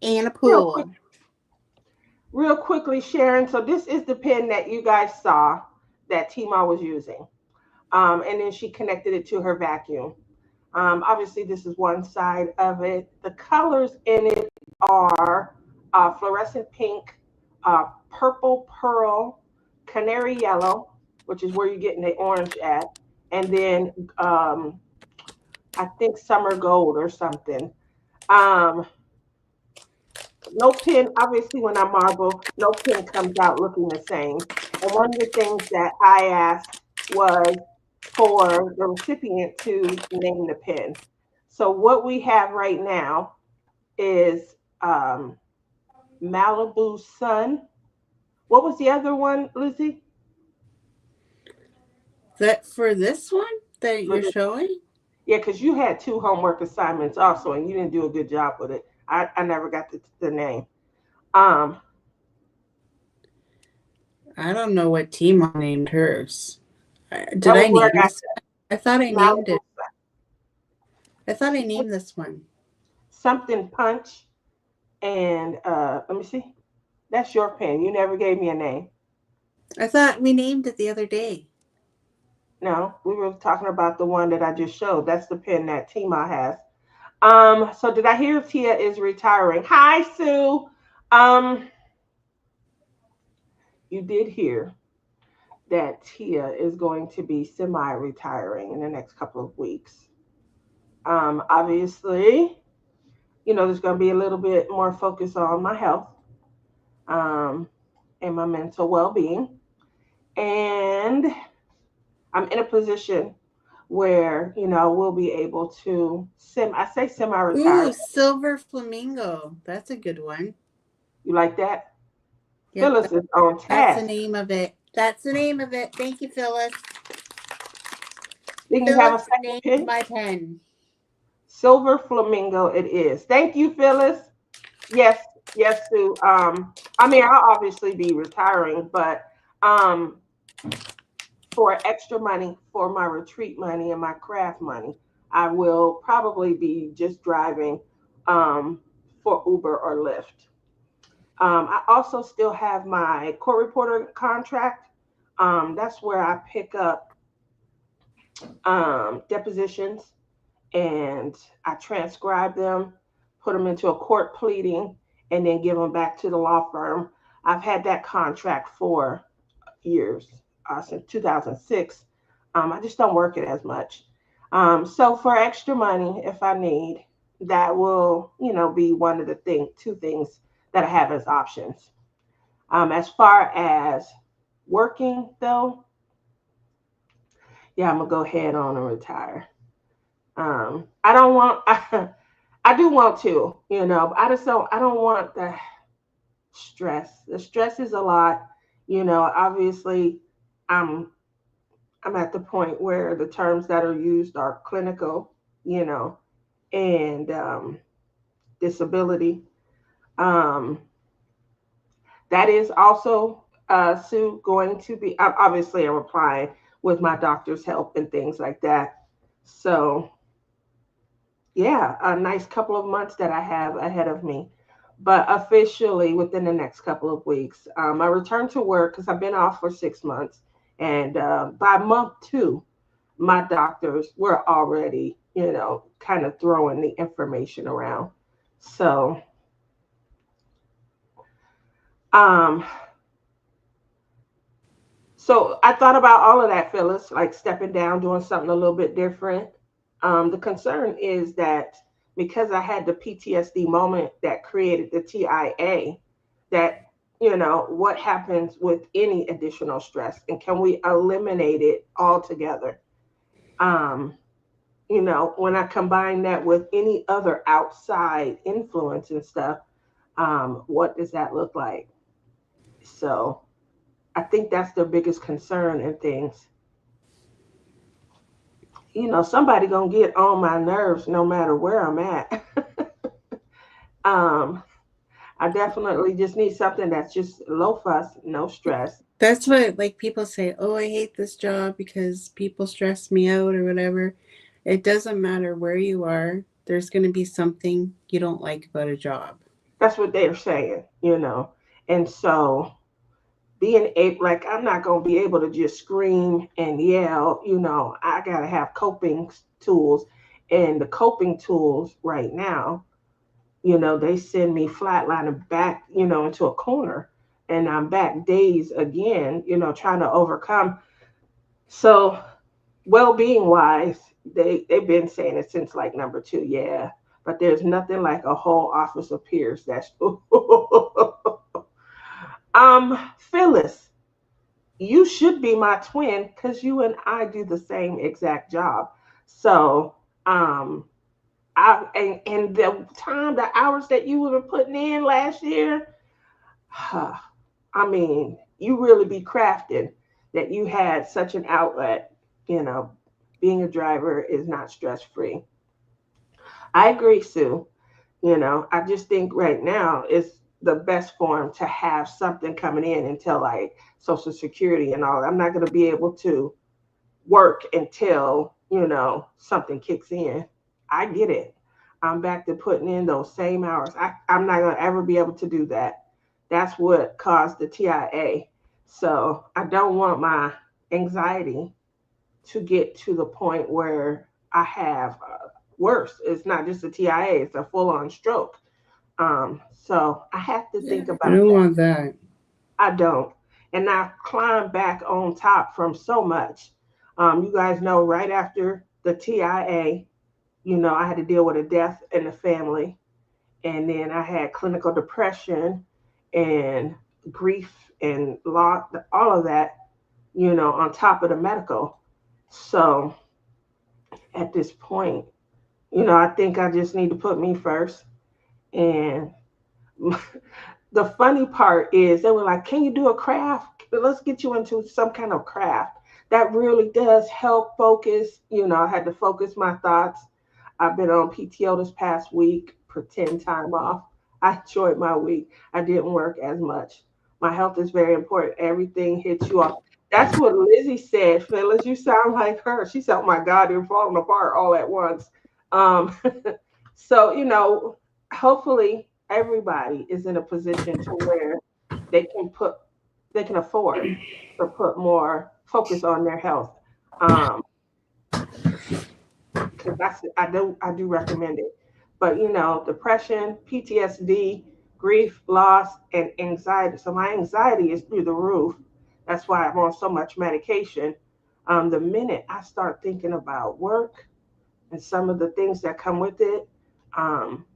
and a real quick, pool. real quickly, Sharon. So this is the pen that you guys saw that Tima was using, and then she connected it to her vacuum. Obviously, this is one side of it. The colors in it are fluorescent pink, purple pearl, canary yellow, which is where you're getting the orange at, and then I think summer gold or something. Um, no pin, obviously, when I marble, no pin comes out looking the same. And one of the things that I asked was for the recipient to name the pin. So what we have right now is Malibu Sun. What was the other one, Lizzie? That for this one that For you're the showing? yeah, because you had two homework assignments also, and you didn't do a good job with it. I never got the name. Um, I don't know what Timo named hers. Did that was I where name I got this? I thought I named Malibu it. I thought I named this one. something punch, and let me see. That's your pen. You never gave me a name. I thought we named it the other day. No, we were talking about the one that I just showed. That's the pen that Tima has. So did I hear Tia is retiring? Hi, Sue. Um, you did hear that Tia is going to be semi-retiring in the next couple of weeks. Obviously, there's going to be a little bit more focus on my health, um, and my mental well-being, and I'm in a position where we'll be able to I say semi-retire. Ooh, silver flamingo. That's a good one. You like that? Yep, Phyllis is on that's the task. name of it. That's the name of it. Thank you, Phyllis. Then you have a Phyllis second named pin. my pen. Silver flamingo it is. Thank you, Phyllis. Yes, yes, Sue. I mean, I'll obviously be retiring, but um, for extra money, for my retreat money and my craft money, I will probably be just driving for Uber or Lyft. I also still have my court reporter contract. That's where I pick up depositions and I transcribe them, put them into a court pleading, and then give them back to the law firm. I've had that contract for years, since 2006. I just don't work it as much. So for extra money, if I need, that will, be one of the two things that I have as options. As far as working though, yeah, I'm gonna go ahead on and retire. I don't want. I do want to, but I just don't. I don't want the stress. The stress is a lot. Obviously, I'm I'm at the point where the terms that are used are clinical, you know, and disability. Um, that is also Sue going to be. Obviously, I'm applying with my doctor's help and things like that. So yeah, a nice couple of months that I have ahead of me. But officially within the next couple of weeks, I return to work because I've been off for 6 months. And by month two, my doctors were already, kind of throwing the information around. So, um, so I thought about all of that, Phyllis, like stepping down, doing something a little bit different. The concern is that because I had the PTSD moment that created the TIA, that, what happens with any additional stress and can we eliminate it altogether? Um, when I combine that with any other outside influence and stuff, what does that look like? So I think that's the biggest concern in things. Somebody gonna get on my nerves no matter where I'm at. um, I definitely just need something that's just low fuss, no stress. That's what like people say, "Oh, I hate this job because people stress me out or whatever." It doesn't matter where you are. There's going to be something you don't like about a job. That's what they're saying. And so being able, like, I'm not gonna be able to just scream and yell. I gotta have coping tools, and the coping tools right now, they send me flatlining back, into a corner, and I'm back days again, trying to overcome. So, well-being wise, they've been saying it since like number two, yeah. But there's nothing like a whole office of peers. That's Phyllis, you should be my twin because you and I do the same exact job. So, um, and the hours that you were putting in last year, I mean, you really be crafted that you had such an outlet. You know, being a driver is not stress free. I agree, Sue. I just think right now is the best form to have something coming in until like Social Security and all. I'm not going to be able to work until, something kicks in. I get it. I'm back to putting in those same hours. I'm not going to ever be able to do that. That's what caused the TIA. So I don't want my anxiety to get to the point where I have worse. It's not just a TIA, it's a full on stroke. So I have to Yeah, think I about don't that. want that. I don't. And I've climbed back on top from so much. You guys know right after the TIA, I had to deal with a death in the family. And then I had clinical depression and grief and loss, all of that, on top of the medical. So at this point, I think I just need to put me first. And the funny part is they were like, "Can you do a craft? Let's get you into some kind of craft." That really does help focus. I had to focus my thoughts. I've been on PTO this past week, pretend time off. I enjoyed my week. I didn't work as much. My health is very important. Everything hits you off. That's what Lizzie said. Phyllis, you sound like her. She said, "Oh my God, you're falling apart all at once." Um, so, hopefully everybody is in a position to where they can put they can afford to put more focus on their health. Um, because I do recommend it. But depression, PTSD, grief, loss, and anxiety. So my anxiety is through the roof. That's why I'm on so much medication. The minute I start thinking about work and some of the things that come with it, um,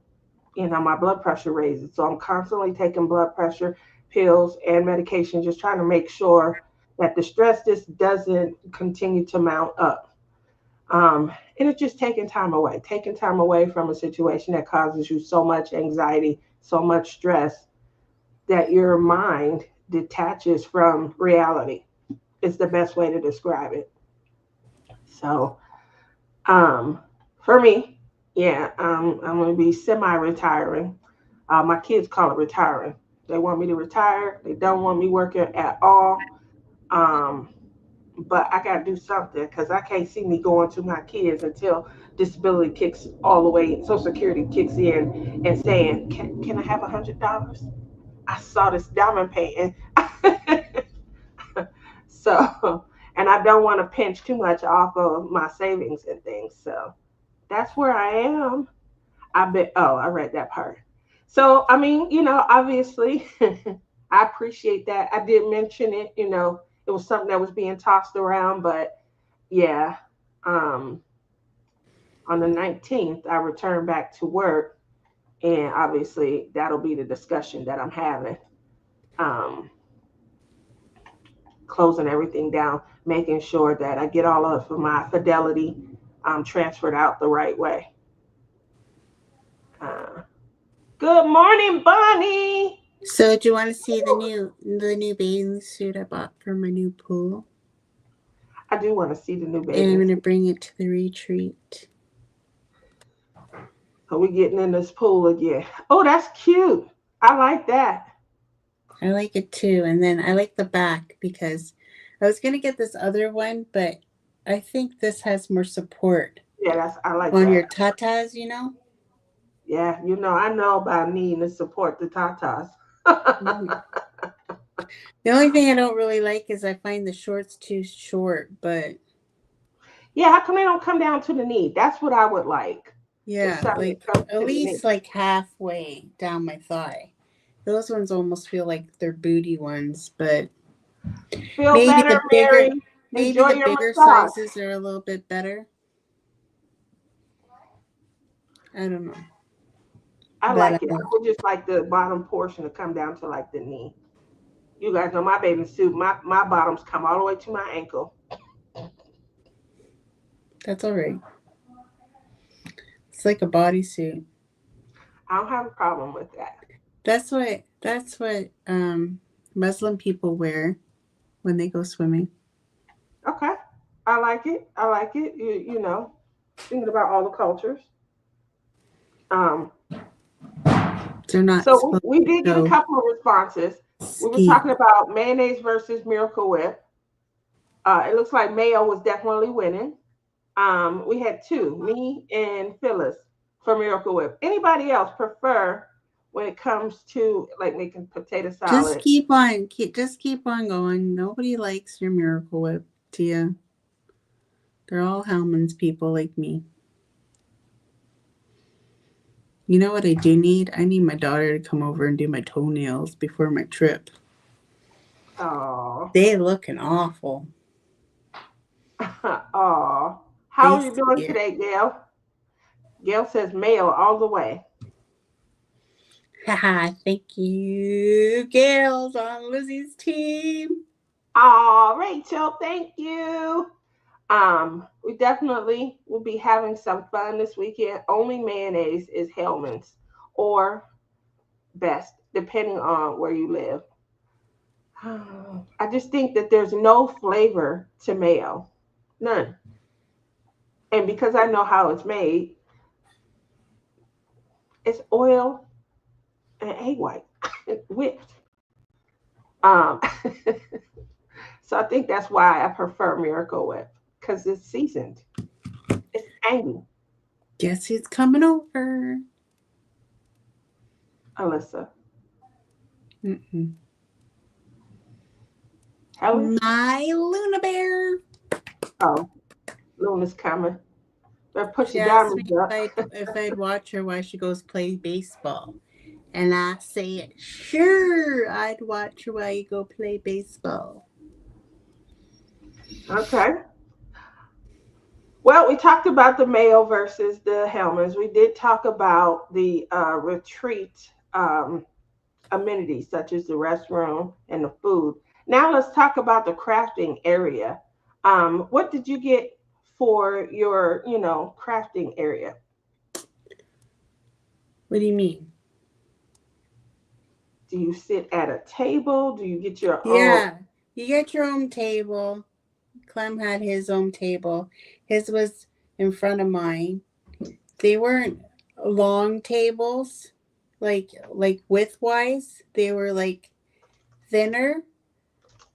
my blood pressure raises. So I'm constantly taking blood pressure pills and medication, just trying to make sure that the stress just doesn't continue to mount up. And it's just taking time away from a situation that causes you so much anxiety, so much stress that your mind detaches from reality. It's the best way to describe it. So, um, for me, yeah, I'm going to be semi-retiring. My kids call it retiring. They want me to retire. They don't want me working at all. Um, but I got to do something because I can't see me going to my kids until disability kicks all the way, Social Security kicks in and saying, can I have $100? I saw this diamond painting. So, and I don't want to pinch too much off of my savings and things. So that's where I am. I read that part. So, I mean, obviously, I appreciate that. I did mention it, it was something that was being tossed around, but yeah, um, on the 19th, I returned back to work, and obviously, that'll be the discussion that I'm having. Um, Closing everything down, making sure that I get all of my fidelity, transferred out the right way. Uh, Good morning, Bunny. So do you want to see the new bathing suit I bought for my new pool? I do want to see the new And I'm bathing gonna suit. bring it to the retreat. So we're getting in this pool again. Oh, that's cute. I like that. I like it too. And then I like the back because I was gonna get this other one, but I think this has more support Yeah, I like on your that. tatas, you know? Yeah, I know about needing to support the tatas. Mhm. The only thing I don't really like is I find the shorts too short, but Yeah, how come they don't come down to the knee? That's what I would like. Is yeah, something like that comes at to the knee. least like halfway down my thigh. Those ones almost feel like they're booty ones, but Feel maybe better, the Mary. bigger maybe Enjoy the your bigger massage. sizes are a little bit better. I don't know. I But like it. I would just like the bottom portion to come down to like the knee. You guys know my bathing suit. My bottoms come all the way to my ankle. that's all right. It's like a bodysuit. I don't have a problem with that. That's what Muslim people wear when they go swimming. Okay, I like it. I like it. Thinking about all the cultures. Um, They're not so supposed we to did get a show couple of responses. We were ski. talking about mayonnaise versus Miracle Whip. It looks like mayo was definitely winning. We had two, me and Phyllis for Miracle Whip. Anybody else prefer when it comes to like making potato Just salad? keep on going. Nobody likes your Miracle Whip, Tia. They're all Hellman's people like me. You know what I do need? I need my daughter to come over and do my toenails before my trip. Oh, They looking awful. oh. How They are you doing scare. today, Gail? Gail says mayo all the way. Haha, thank you. Gail's on Lizzie's team. Oh, Rachel, thank you. We definitely will be having some fun this weekend. Only mayonnaise is Hellman's or best, depending on where you live. I just think that there's no flavor to mayo, none. And because I know how it's made, it's oil and egg white whipped. Um, so I think that's why I prefer Miracle Whip because it's seasoned. It's tangy. Guess who's coming over? Alyssa, Mm-mm. Helen. My Luna Bear. Oh, Luna's coming. Better push She the asked diamonds me up. if I'd watch her while she goes play baseball. And I said, sure, I'd watch her while you go play baseball. Okay. Well, we talked about the Mayo versus the Helmers. We did talk about the retreat amenities, such as the restroom and the food. Now let's talk about the crafting area. What did you get for your, crafting area? What do you mean? Do you sit at a table? Do you get your own? Yeah, you get your own table. Clem had his own table. His was in front of mine. They weren't long tables, like widthwise. They were like thinner,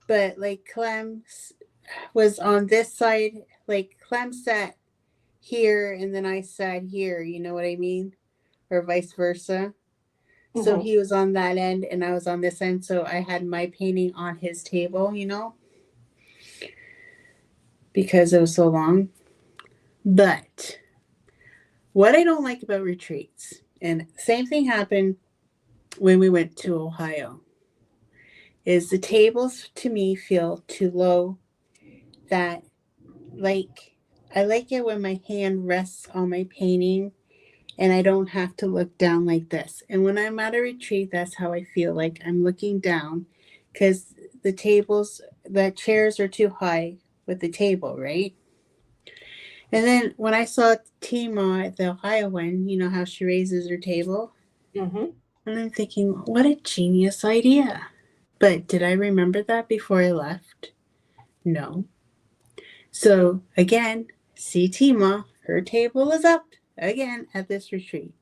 but like Clem's was on this side. Like Clem sat here and then I sat here. You know what I mean? Or vice versa. So Mhm. he was on that end and I was on this end. So I had my painting on his table, because it was so long. But what I don't like about retreats, and same thing happened when we went to Ohio, is the tables to me feel too low. That, like, I like it when my hand rests on my painting and I don't have to look down like this. And when I'm at a retreat, that's how I feel like I'm looking down because the chairs are too high with the table, right? And then when I saw Tima at the Ohio one, you know how she raises her table? Mm-hmm. And I'm thinking, what a genius idea. But did I remember that before I left? No. So again, see Tima, her table is up again at this retreat.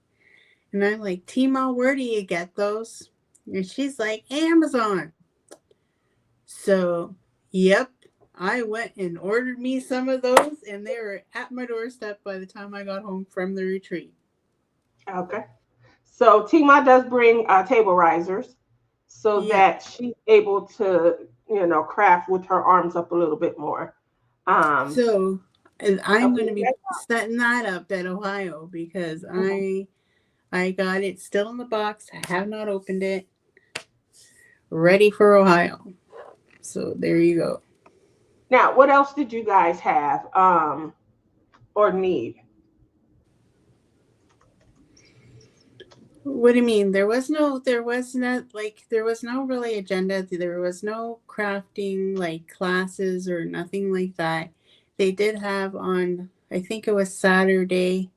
And I'm like, Tima, where do you get those? And she's like, Amazon. So, yep, I went and ordered me some of those, and they were at my doorstep by the time I got home from the retreat. Okay. So Tima does bring table risers so Yeah. that she's able to, craft with her arms up a little bit more. Um, So, and I'm going okay. to be setting that up at Ohio because I got it still in the box. I have not opened it. Ready for Ohio. So there you go. Now, what else did you guys have or need? What do you mean? There was no really agenda. There was no crafting like classes or nothing like that. They did have on, I think it was Saturday,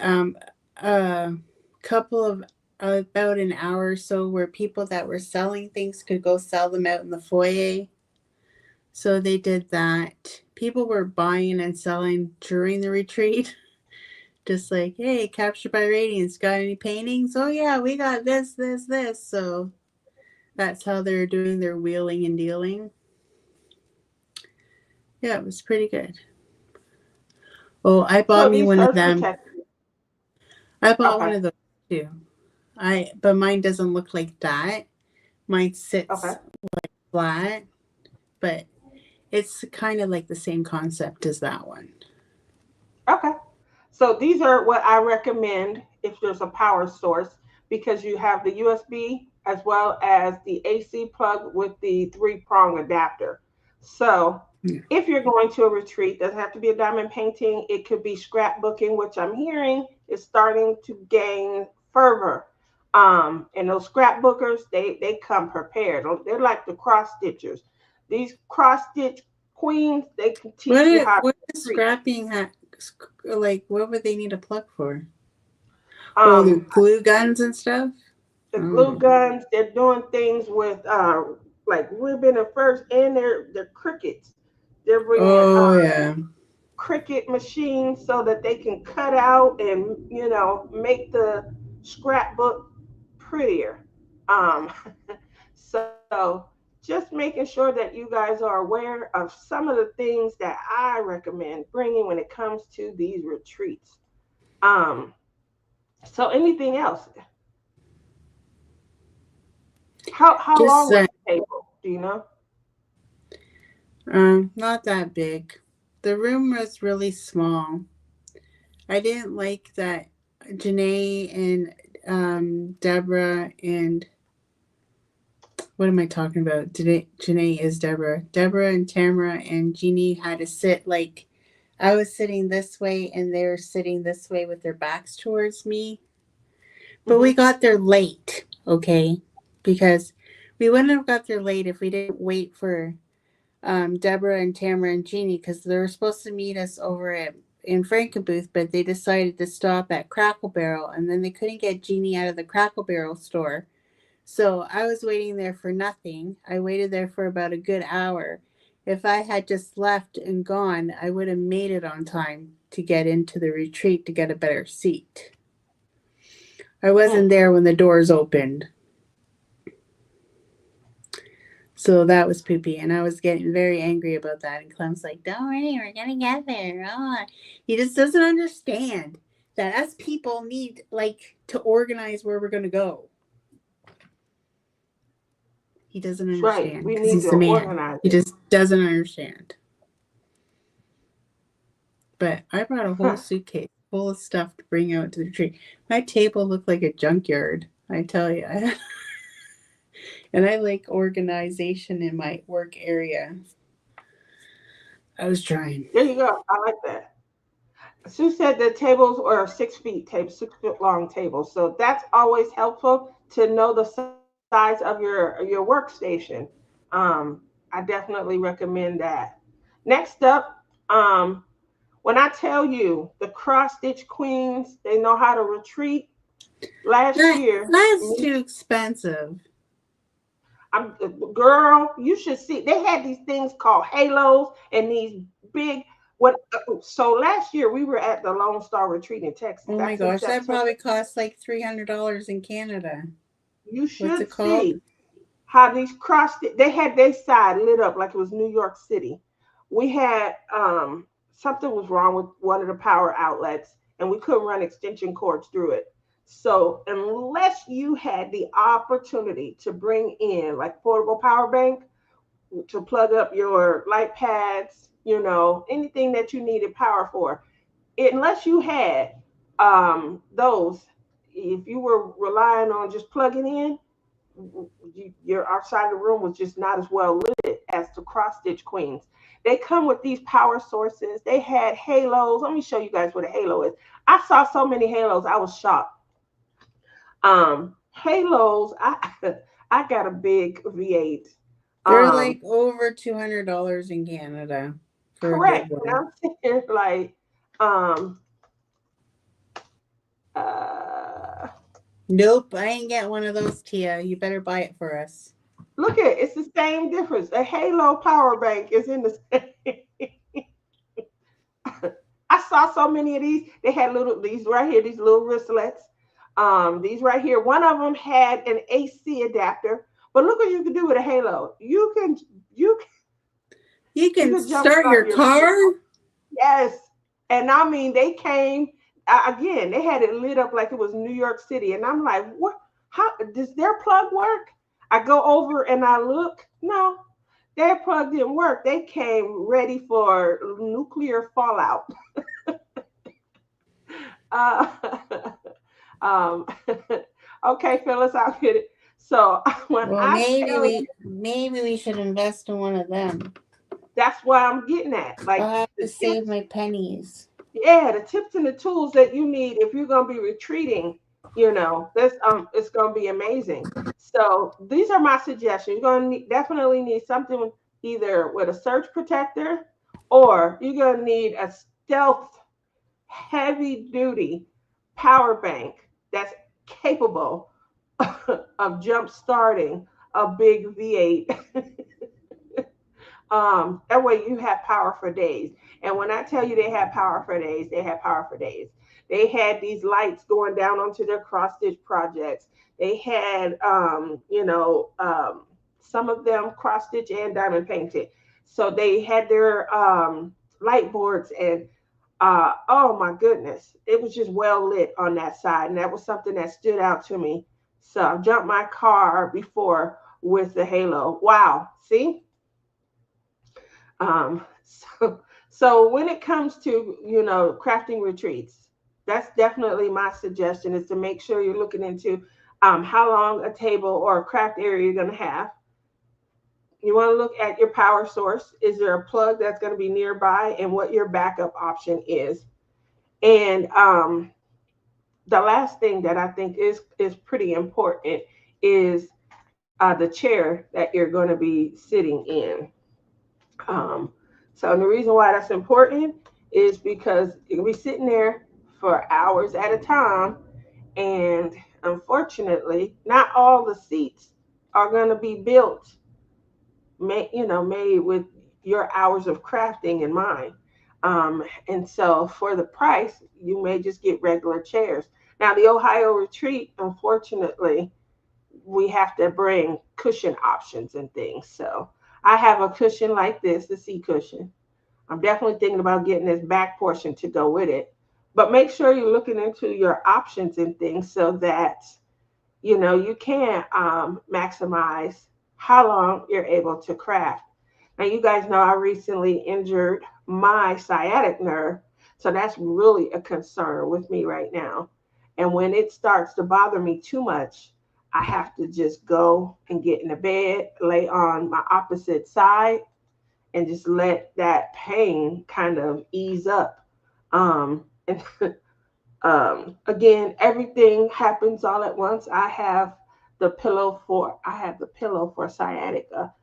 um, a couple of about an hour or so where people that were selling things could go sell them out in the foyer. So they did that. People were buying and selling during the retreat. Just like, hey, captured by radiance, got any paintings? Oh yeah, we got this, this, this. So that's how they're doing their wheeling and dealing. Yeah, it was pretty good. Oh, I So bought me these one of surge them. protectors. I bought one Okay. of those too. But mine doesn't look like that. Mine Okay. sits flat, but it's kind of like the same concept as that one. Okay. So these are what I recommend if there's a power source because you have the USB as well as the AC plug with the three-prong adapter. So Yeah. if you're going to a retreat, doesn't have to be a diamond painting, it could be scrapbooking, which I'm hearing is starting to gain fervor. And those scrapbookers, they come prepared. They're like the cross stitchers. These cross stitch queens, they can teach you how to What is treat. scrapping like? What would they need a plug for? Oh, the Um, glue guns and stuff. the glue Oh, guns. They're doing things with like ribbon and first, and they're crickets. They're bringing oh yeah. cricket machines so that they can cut out and make the scrapbook prettier. Um, so just making sure that you guys are aware of some of the things that I recommend bringing when it comes to these retreats. Um, so anything else? How Just long was the table? Do you know? not that big. The room was really small. I didn't like that Janae and Deborah and what am I talking about? Janae is Deborah. Deborah and Tamara and Jeannie had to sit like I was sitting this way and they were sitting this way with their backs towards me. But we Hmm. got there late, okay? Because we wouldn't have got there late if we didn't wait for Deborah and Tamara and Jeannie because they were supposed to meet us over at in Frankenbooth, but they decided to stop at Crackle Barrel, and then they couldn't get Jeannie out of the Crackle Barrel store. So I was waiting there for nothing. I waited there for about a good hour. If I had just left and gone, I would have made it on time to get into the retreat to get a better seat. I wasn't Mm. there when the doors opened. So that was poopy, and I was getting very angry about that. And Clem's like, "Don't worry, we're gonna get there." Oh. He just doesn't understand that us people need like to organize where we're gonna go. He doesn't That's right. understand We because need he's to the man. organize He it. just doesn't understand. But I brought a whole Huh. suitcase full of stuff to bring out to the retreat. My table looked like a junkyard. I tell you, and I like organization in my work area. I was trying. There you go. I like that. Sue said the tables are 6 feet, 6 foot long tables. So that's always helpful to know the size of your workstation. Um, I definitely recommend that. Next up, um, When I tell you the cross stitch queens, they know how to retreat. Last year, That's too expensive. I'm girl, you should see. They had these things called halos and these big. What? So last year we were at the Lone Star Retreat in Texas. Oh my That's in gosh, that September. probably costs like $300 in Canada. You What's should it called? see how these cross. They had their side lit up like it was New York City. We had something was wrong with one of the power outlets, and we couldn't run extension cords through it. So unless you had the opportunity to bring in like portable power bank to plug up your light pads, anything that you needed power for. Unless you had those, if you were relying on just plugging in, your outside of the room was just not as well lit as the cross stitch queens. They come with these power sources. They had halos. Let me show you guys what a halo is. I saw so many halos, I was shocked. Halos, I got a big V8. They're Um, like over $200 in Canada for a good Correct. And one. I'm saying like, um, uh, Nope, I ain't get one of those, Tia. You better buy it for us. look at it. It's the same difference. A Halo power bank is in the same. I saw so many of these. They had these right here, these little wristlets. These right here. One of them had an AC adapter. But look what you can do with a Halo. You You you can can jump start start your your car? yes. And I mean, they came again. They had it lit up like it was New York City, and I'm like, what? How does their plug work? I go over and I look. No, their plug didn't work. They came ready for nuclear fallout. Uh, um, okay, Phyllis, I'll get it. So when Well, I tell you, maybe we should invest in one of them. that's what I'm getting at. Like I'll have the to save tips. my pennies. Yeah, the tips and the tools that you need if you're going to be retreating, this it's going to be amazing. So these are my suggestions. You're going to definitely need something either with a surge protector, or you're going to need a stealth heavy duty power bank that's capable of jump starting a big V8. That way you have power for days. And when I tell you they had power for days, they had power for days. They had these lights going down onto their cross stitch projects. They had, some of them cross stitch and diamond painted. So they had their light boards, and oh my goodness, it was just well lit on that side. And that was something that stood out to me. So I jumped my car before with the halo. Wow. See? So when it comes to crafting retreats, that's definitely my suggestion is to make sure you're looking into how long a table or a craft area you're going to have. You want to look at your power source. Is there a plug that's going to be nearby, and what your backup option is? And the last thing that I think is pretty important is the chair that you're going to be sitting in. Um, so the reason why that's important is because you'll be sitting there for hours at a time, and unfortunately, not all the seats are going to be built, made with your hours of crafting in mind. And so for the price, you may just get regular chairs. Now, the Ohio Retreat, unfortunately, we have to bring cushion options and things. So I have a cushion like this, the C cushion. I'm definitely thinking about getting this back portion to go with it. But make sure you're looking into your options and things so that you can maximize how long you're able to craft. Now, you guys know I recently injured my sciatic nerve, so that's really a concern with me right now. And when it starts to bother me too much, I have to just go and get in the bed, lay on my opposite side, and just let that pain kind of ease up. And again, everything happens all at once. I have the pillow for sciatica.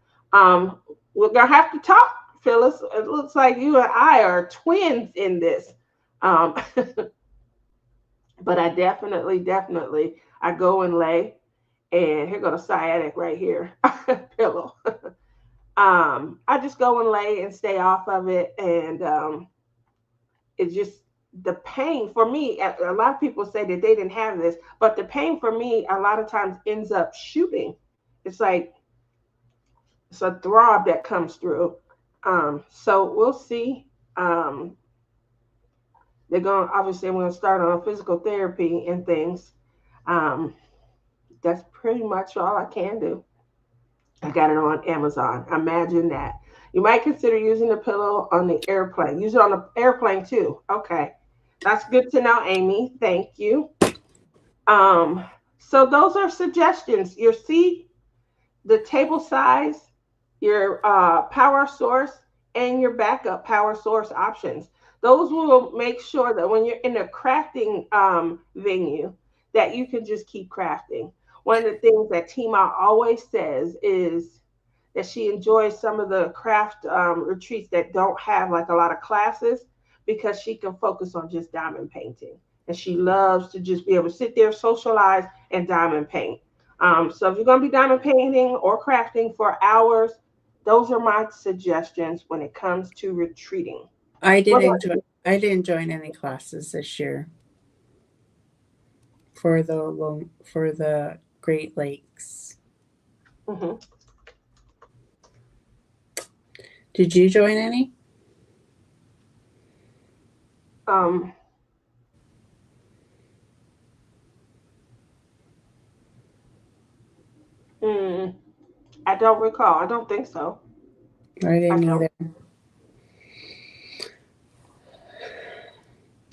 We're gonna have to talk, Phyllis, it looks like you and I are twins in this. Um, but I definitely, I go and lay, and here go the sciatic right here, pillow. I just go and lay and stay off of it, and it's just the pain for me. A lot of people say that they didn't have this, but the pain for me a lot of times ends up shooting. It's like it's a throb that comes through. So we'll see. Um, they're going obviously I'm going to start on physical therapy and things. Um, that's pretty much all I can do. I got it on Amazon. Imagine that. You might consider using the pillow on the airplane. Use it on the airplane too. Okay. That's good to know, Amy. Thank you. Um, so those are suggestions. Your seat, the table size, your power source, and your backup power source options. Those will make sure that when you're in a crafting venue, that you can just keep crafting. One of the things that Tima always says is that she enjoys some of the craft retreats that don't have like a lot of classes because she can focus on just diamond painting. And she loves to just be able to sit there, socialize, and diamond paint. So if you're going to be diamond painting or crafting for hours, those are my suggestions when it comes to retreating. What about you? I didn't join any classes this year for the Great Lakes. Hmm. Did you join any? Um, mm, I don't recall. I don't think so. I I didn't don't. either.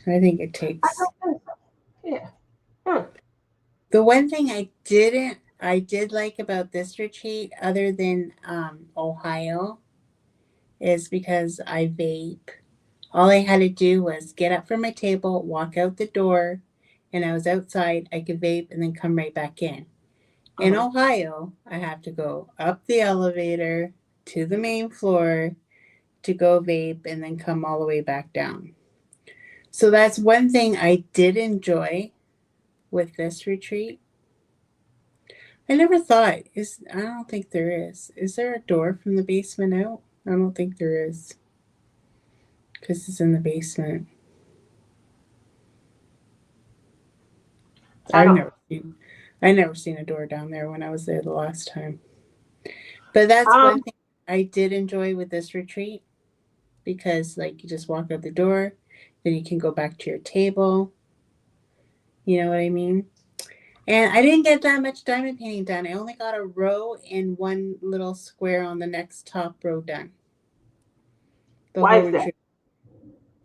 I think it I takes. don't think so. Yeah. Hmm. The one thing I did like about this retreat, other than Ohio, is because I vape. All I had to do was get up from my table, walk out the door, and I was outside. I could vape and then come right back in. In Uh-huh. Ohio, I have to go up the elevator to the main floor to go vape and then come all the way back down. So that's one thing I did enjoy with this retreat. I never thought is I don't think there is. Is there a door from the basement out? I don't think there is because it's in the basement. I I've don't. never seen I never seen a door down there when I was there the last time. But that's Um. one thing I did enjoy with this retreat because like you just walk out the door, then you can go back to your table. You know what I mean? And I didn't get that much diamond painting done. I only got a row and one little square on the next top row done. The Why whole is that? retreat.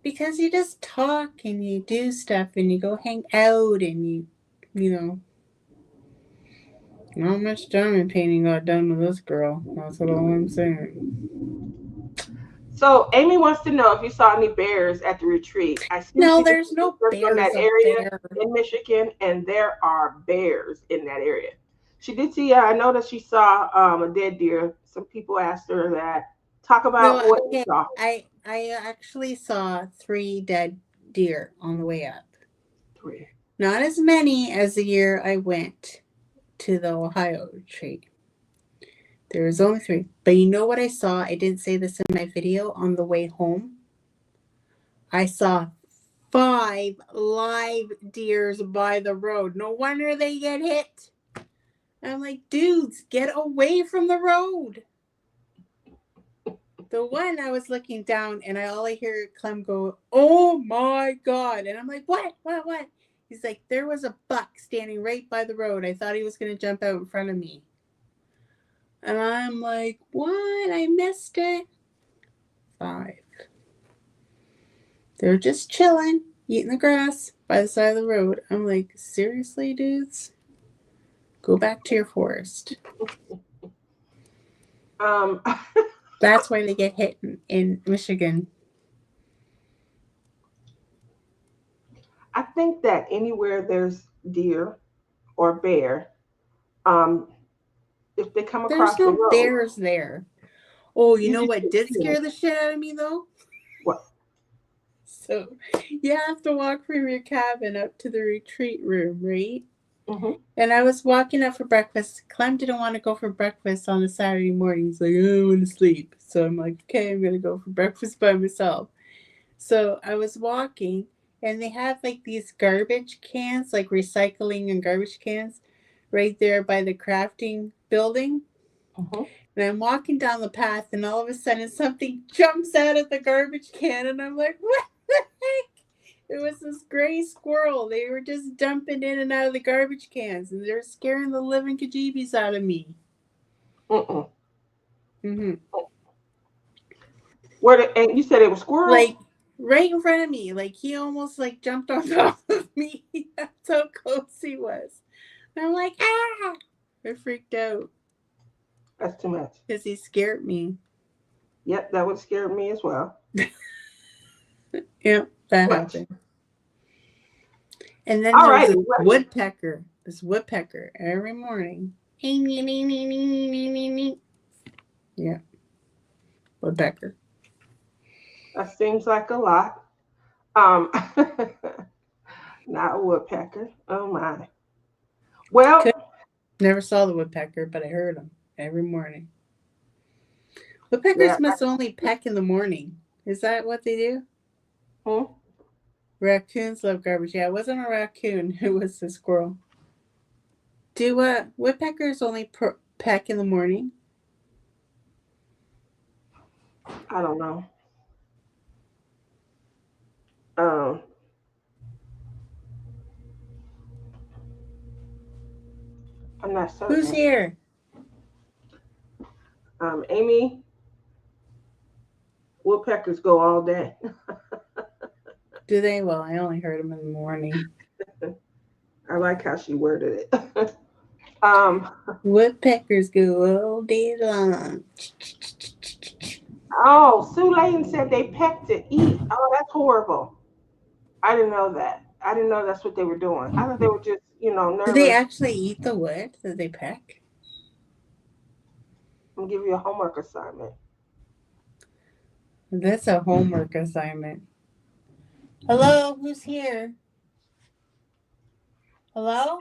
Because you just talk and you do stuff and you go hang out and you know, not much diamond painting got done with this girl. That's what all I'm saying. So Amy wants to know if you saw any bears at the retreat. I No, seriously did there's some no research on that bears up area there. in Michigan, and there are bears in that area. She did see. I know that she saw a dead deer. Some people asked her that. Talk about No, what you okay. saw. I actually saw 3 dead deer on the way up. Three. Not as many as the year I went to the Ohio retreat. There was only 3. But you know what I saw? I didn't say this in my video on the way home. I saw 5 live deers by the road. No wonder they get hit. I'm like, dudes, get away from the road. The one I was looking down and all I hear Clem go, "Oh my God." And I'm like, what? He's like, there was a buck standing right by the road. I thought he was going to jump out in front of me. And I'm like, what? I missed it. 5. They're just chilling, eating the grass by the side of the road. I'm like, seriously, dudes? Go back to your forest. Um, That's why they get hit in Michigan. I think that anywhere there's deer or bear, um, if they come There's across the no road, bears there. Oh, you You know just what keep did seeing it. scare the shit out of me though? What? So you have to walk from your cabin up to the retreat room, right? Mm-hmm. And I was walking up for breakfast. Clem didn't want to go for breakfast on a Saturday morning. He's like, I want to sleep. So I'm like, okay, I'm going to go for breakfast by myself. So I was walking, and they have like these garbage cans, like recycling and garbage cans, right there by the crafting building. Mm-hmm. And I'm walking down the path, and all of a sudden something jumps out of the garbage can, and I'm like, what the heck? It was this gray squirrel. They were just dumping in and out of the garbage cans, and they're scaring the living kajeebies out of me. Mm-mm. Mm-hmm. And you said it was squirrels? Like right in front of me. Like he almost like jumped on top of me. That's how close he was. And I'm like, ah! I freaked out That's too much. because he scared me. Yep, that would scare me as well. Yep, that Much. happened. And then All there was righty. a woodpecker. This woodpecker every morning. Yeah, woodpecker. That seems like a lot. Um, not a woodpecker. Oh my. Could Well, never saw the woodpecker, but I heard him every morning. yeah. Woodpeckers must only peck in the morning. Is that what they do? Hmm? Raccoons love garbage. Yeah, it wasn't a raccoon. It was a squirrel. Do woodpeckers only peck in the morning? I don't know. Um, I'm not Who's certain. here? Amy, woodpeckers go all day. Do they? Well, I only heard them in the morning. I like how she worded it. um, Woodpeckers go all day long. oh, Sue Layton said they peck to eat. Oh, that's horrible. I didn't know that. I didn't know that's what they were doing. I thought they were just, Do they nervous. actually eat the wood that they peck? I'm gonna give you a homework assignment. That's a homework assignment. Hello, who's here? Hello?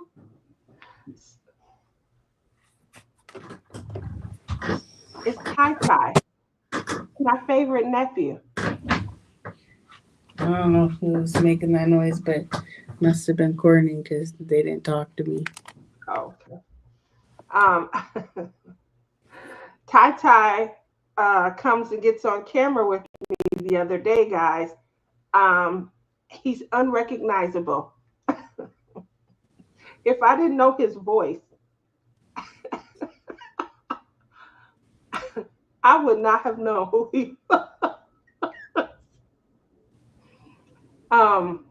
It's Tai Tai, my favorite nephew. I don't know who's making that noise, but must have been Courtney because they didn't talk to me. Oh, okay. Um, Tai Tai comes and gets on camera with me the other day, guys. He's unrecognizable. If I didn't know his voice, I would not have known who he was. Um,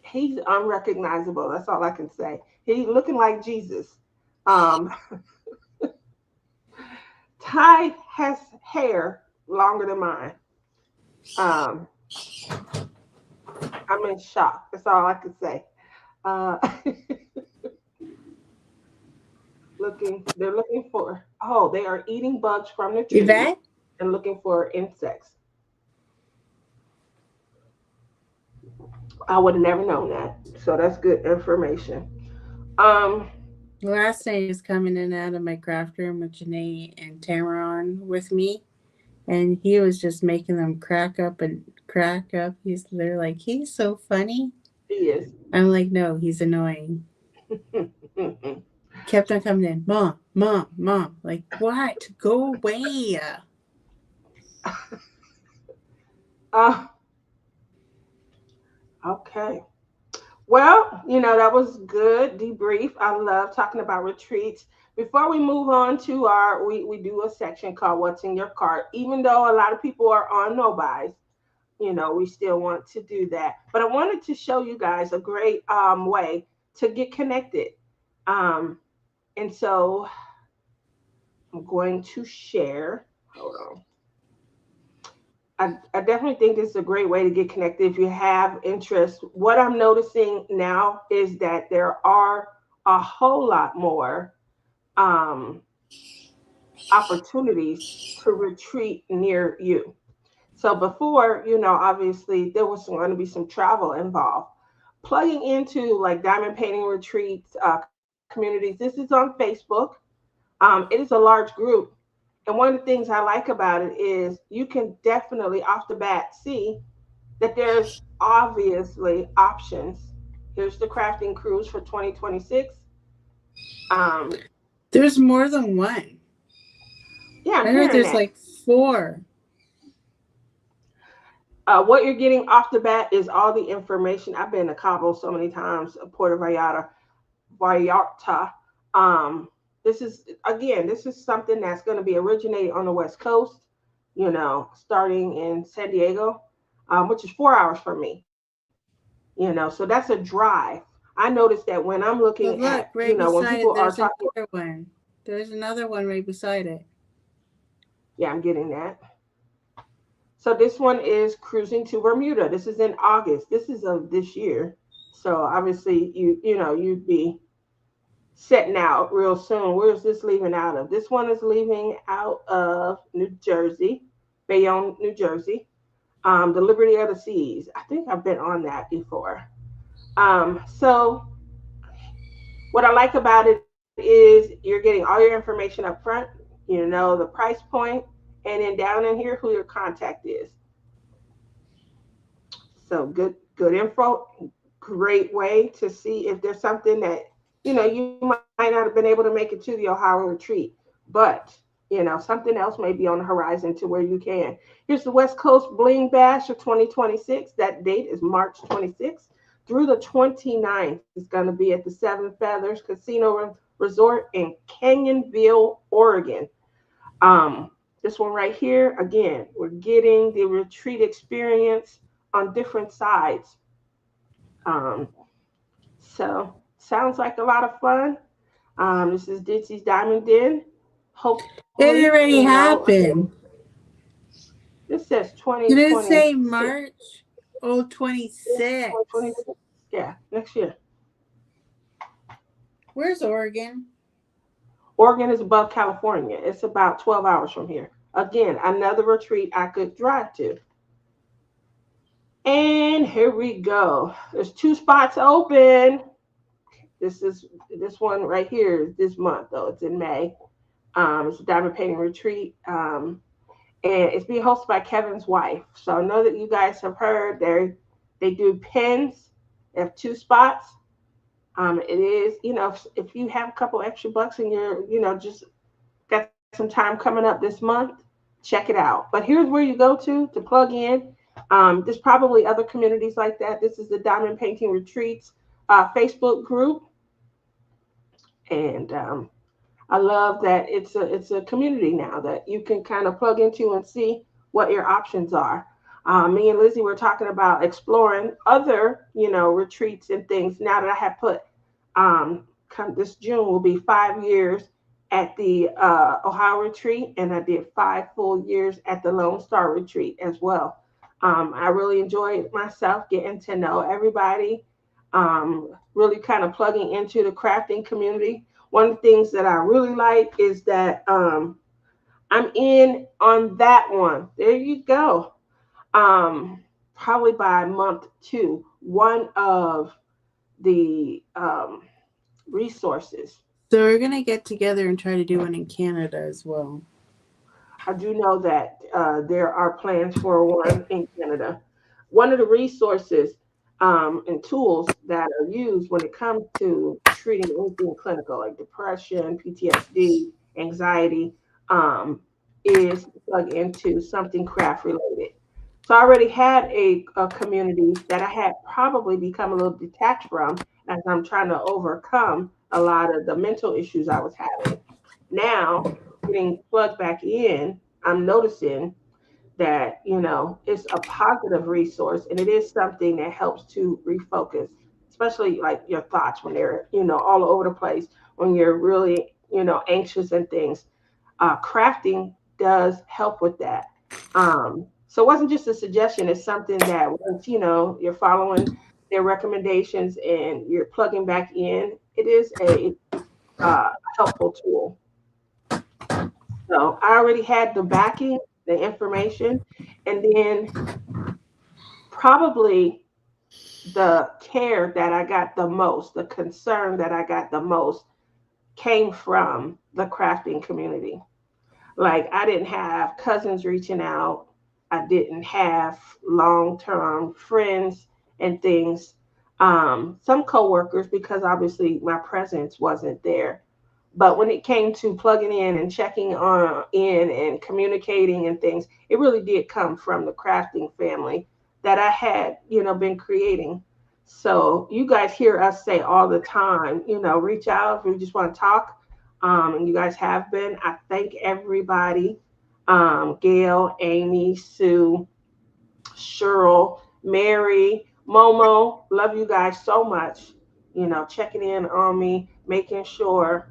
he's unrecognizable. That's all I can say. He's looking like Jesus. Um, Ty has hair longer than mine. Um, I'm in shock. That's all I can say. Uh, they're looking for. Oh, they are eating bugs from the trees Yvette? and looking for insects. I would have never known that. So that's good information. Um, Last night he was coming in and out of my craft room with Janae and Tamaron with me, and he was just making them crack up and crack up. They're like, he's so funny. he is. I'm like, no, he's annoying. Kept on coming in, mom, mom, mom. Like, what? Go away. uh, okay. Well, that was good debrief. I love talking about retreats. Before we move on to we do a section called What's in Your Cart. Even though a lot of people are on no buys, we still want to do that. But I wanted to show you guys a great way to get connected. And so I'm going to share. Hold on. I definitely think this is a great way to get connected if you have interest. What I'm noticing now is that there are a whole lot more um, opportunities to retreat near you. So before, obviously there was going to be some travel involved. Plugging into like diamond painting retreats, communities. This is on Facebook. It is a large group. And one of the things I like about it is you can definitely off the bat see that there's obviously options. Here's the crafting cruise for 2026. Um, There's more than one. yeah, I'm I heard hearing there's that. like four. What you're getting off the bat is all the information. I've been to Cabo so many times, Puerto Vallarta. Um, this is again, this is something that's going to be originated on the West Coast. Starting in San Diego, which is 4 hours from me. So that's a drive. I noticed that when I'm looking But at, look, right when beside people it, are there's talking, another one. There's another one right beside it. yeah, I'm getting that. So this one is cruising to Bermuda. This is in August. This is of this year. So obviously you'd be setting out real soon. Where is this leaving out of? This one is leaving out of New Jersey, Bayonne, New Jersey. The Liberty of the Seas. I think I've been on that before. So what I like about it is you're getting all your information up front. The price point, and then down in here who your contact is. So good info, great way to see if there's something that you might not have been able to make it to the Ohio retreat, but something else may be on the horizon to where you can. Here's the West Coast Bling Bash of 2026. That date is March 26th through the 29th. It's going to be at the Seven Feathers Casino Resort in Canyonville, Oregon. This one right here, again, we're getting the retreat experience on different sides. Um, so sounds like a lot of fun. This is Ditsy's Diamond Den. Hopefully, It already again, happened. this says Did it say 2026. March? Oh, Yeah, 26. 2026. Yeah, next year. Where's Oregon? Oregon is above California. It's about 12 hours from here. Again, another retreat I could drive to. And here we go. There's two spots open. This one right here is this month though. It's in May. It's a diamond painting retreat. And it's being hosted by Kevin's wife. So I know that you guys have heard they do pins. They have two spots. It is, if you have a couple extra bucks and you're, just got some time coming up this month, check it out. But here's where you go to plug in. There's probably other communities like that. This is the Diamond Painting Retreats Facebook group, and I love that it's a community now that you can kind of plug into and see what your options are. Me and Lizzie were talking about exploring other, retreats and things. Now that I have put, come this June will be 5 years at the Ohio retreat, and I did 5 full years at the Lone Star retreat as well. I really enjoyed myself getting to know everybody, really kind of plugging into the crafting community. One of the things that I really like is that I'm in on that one. There you go. Probably by month two, one of the resources. So we're gonna get together and try to do one in Canada as well. I do know that there are plans for one in Canada. One of the resources and tools that are used when it comes to treating anything clinical like depression, PTSD, anxiety, um, is to plug into something craft related. So I already had a community that I had probably become a little detached from as I'm trying to overcome a lot of the mental issues I was having. Now, getting plugged back in, I'm noticing that it's a positive resource, and it is something that helps to refocus, especially like your thoughts when they're all over the place, when you're really anxious and things. Crafting does help with that. So it wasn't just a suggestion, it's something that once you're following their recommendations and you're plugging back in, it is a helpful tool. So I already had the backing, the information, and then probably the care that I got the most, the concern that I got the most came from the crafting community. Like I didn't have cousins reaching out. I didn't have long-term friends and things. Some coworkers because obviously my presence wasn't there. But when it came to plugging in and checking on in and communicating and things, it really did come from the crafting family that I had, been creating. So you guys hear us say all the time, reach out if you just want to talk. And you guys have been. I thank everybody. Gail, Amy, Sue, Cheryl, Mary, Momo, love you guys so much. Checking in on me, making sure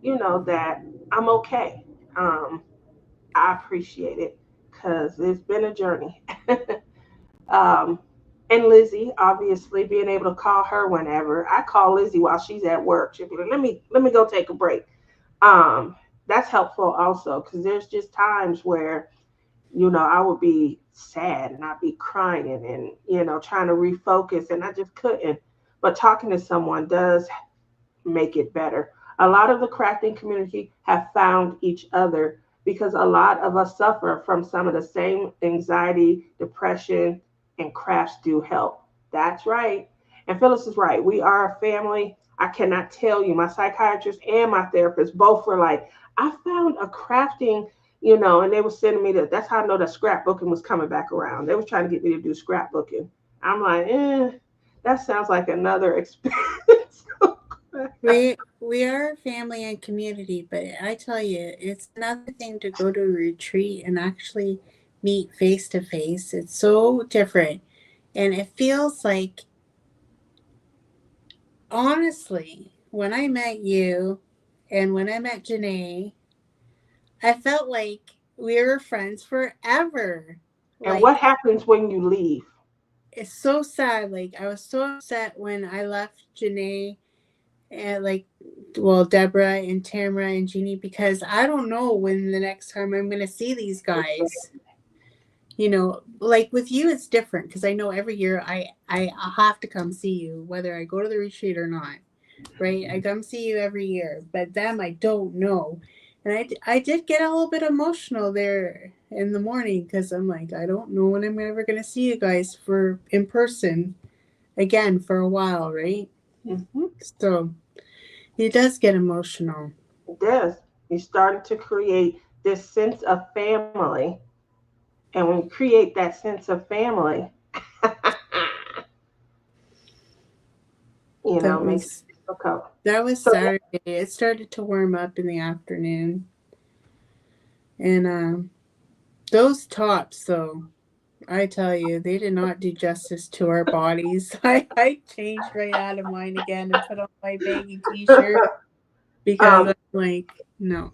that I'm okay. Um, I appreciate it because it's been a journey. um, and Lizzie, obviously, being able to call her whenever I call Lizzie while she's at work, she'll be like, "Let me go take a break." Um, that's helpful also because there's just times where I would be sad and I'd be crying and trying to refocus and I just couldn't. But talking to someone does make it better. A lot of the crafting community have found each other because a lot of us suffer from some of the same anxiety, depression, and crafts do help. That's right. And Phyllis is right. We are a family. I cannot tell you, my psychiatrist and my therapist both were like, I found a crafting, and they were sending me that's how I know that scrapbooking was coming back around. They were trying to get me to do scrapbooking. I'm like, that sounds like another experience. We are family and community, but I tell you, it's another thing to go to a retreat and actually meet face to face. It's so different. And it feels like, honestly, when I met you and when I met Janae, I felt like we were friends forever. And what Like, happens when you leave? it's so sad. Like, I was so upset when I left Janae and, like, well, Deborah and Tamara and Jeannie, because I don't know when the next time I'm going to see these guys. Like with you, it's different because I know every year I have to come see you, whether I go to the retreat or not. Right? I come see you every year, but them I don't know. And I did get a little bit emotional there in the morning because I'm like, I don't know when I'm ever going to see you guys for in person again for a while, right? Mm-hmm. So it does get emotional. It does. You started to create this sense of family. And when you create that sense of family, That makes was it difficult. that was So Saturday. It started to warm up in the afternoon, and those tops, though, I tell you, they did not do justice to our bodies. I changed right out of mine again and put on my baggy t-shirt because um, I'm like, no,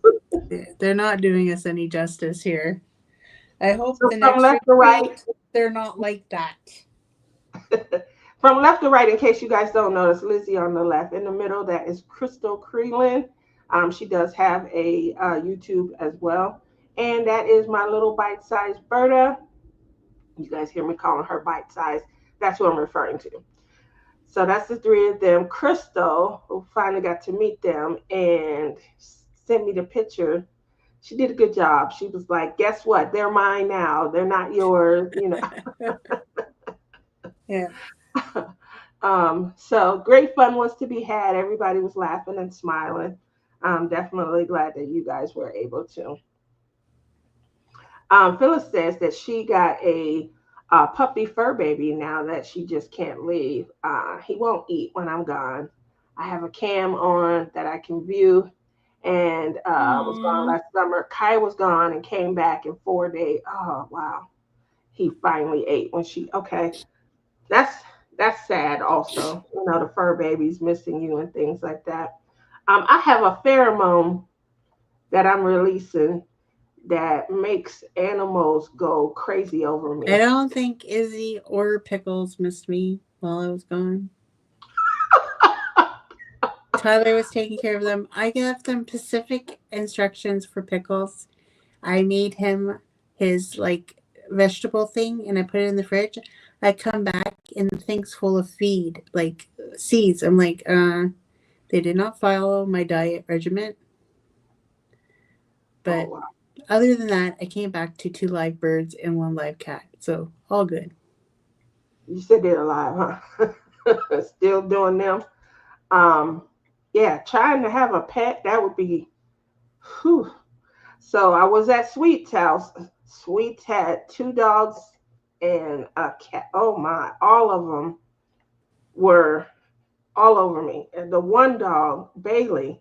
they're not doing us any justice here. I hope so the from next left to right, retreat they're not like that. from left to right, in case you guys don't notice, Lizzie on the left. In the middle, that is Crystal Creelan. She does have a YouTube as well. And that is my little bite-sized Berta. You guys hear me calling her bite-sized. That's what I'm referring to. So that's the three of them. Crystal, who finally got to meet them and sent me the picture. She did a good job. She was like, guess what? They're mine now. They're not yours. Yeah. So great fun was to be had. Everybody was laughing and smiling. I'm definitely glad that you guys were able to. Phyllis says that she got a puppy fur baby now that she just can't leave. He won't eat when I'm gone. I have a cam on that I can view, and was gone Aww. last summer. Kai was gone and came back in 4 days. Oh wow, he finally ate when she. Okay, that's that's sad. Also, the fur babies missing you and things like that. I have a pheromone that I'm releasing that makes animals go crazy over I me. don't think Izzy or Pickles missed me while I was gone. Tyler was taking care of them. I gave them specific instructions for Pickles. I made him his like vegetable thing and I put it in the fridge. I come back and the thing's full of feed, like seeds. I'm like, they did not follow my diet regimen. Oh But wow. other than that, I came back to 2 live birds and 1 live cat. So all good. You said they're alive, huh? Still doing them. Um, yeah, trying to have a pet, that would be whew. So I was at Sweet's house. Sweet had 2 dogs and a cat. Oh my, all of them were all over me. And the one dog, Bailey,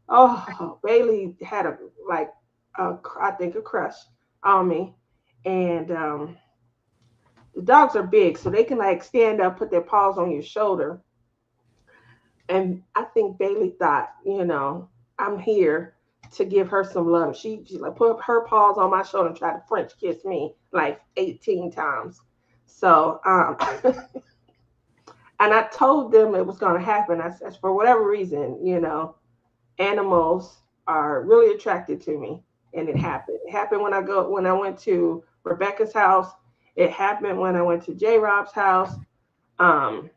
oh, Bailey had a like I think a crush on me. And the dogs are big, so they can like stand up, put their paws on your shoulder. And I think Bailey thought, I'm here to give her some love. She like put her paws on my shoulder and tried to French kiss me like 18 times. So and I told them it was going to happen. I said, for whatever reason, animals are really attracted to me, and it happened. It happened when I went to Rebecca's house. It happened when I went to J. Rob's house. Um,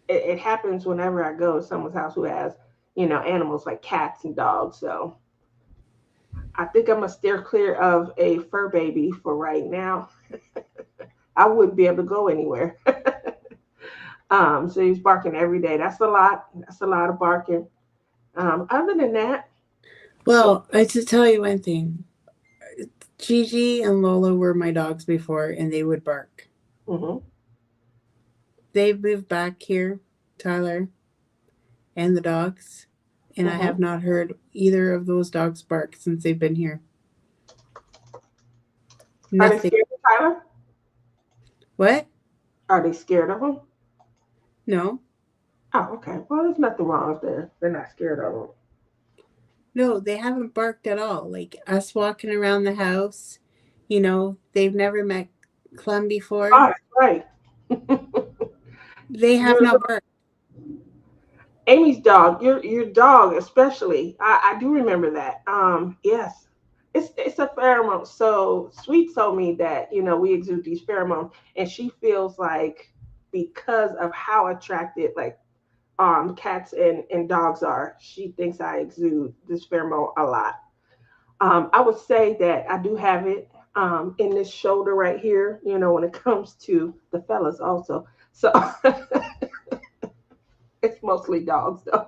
it happens whenever I go to someone's house who has, animals like cats and dogs. So I think I'm gonna steer clear of a fur baby for right now. I wouldn't be able to go anywhere. So he's barking every day. That's a lot. That's a lot of barking. Other than that, so Well, I should tell you one thing. Gigi and Lola were my dogs before and they would bark. mhm, They moved back here, Tyler and the dogs, and I mhm. have not heard either of those dogs bark since they've been here. Are they Nothing. scared of Tyler? What? Are they scared of him? No. Oh, okay. Well, there's nothing wrong if they're not scared of him. No, they haven't barked at all. Like us walking around the house, they've never met Clem before. Oh, that's right. They have Your not barked. Amy's dog, your dog especially. I do remember that. Yes, it's a pheromone. So Sweet told me that we exude these pheromones, and she feels like because of how attracted like cats and dogs are, she thinks I exude this pheromone a lot. I would say that I do have it in this shoulder right here. When it comes to the fellas also. So it's mostly dogs though.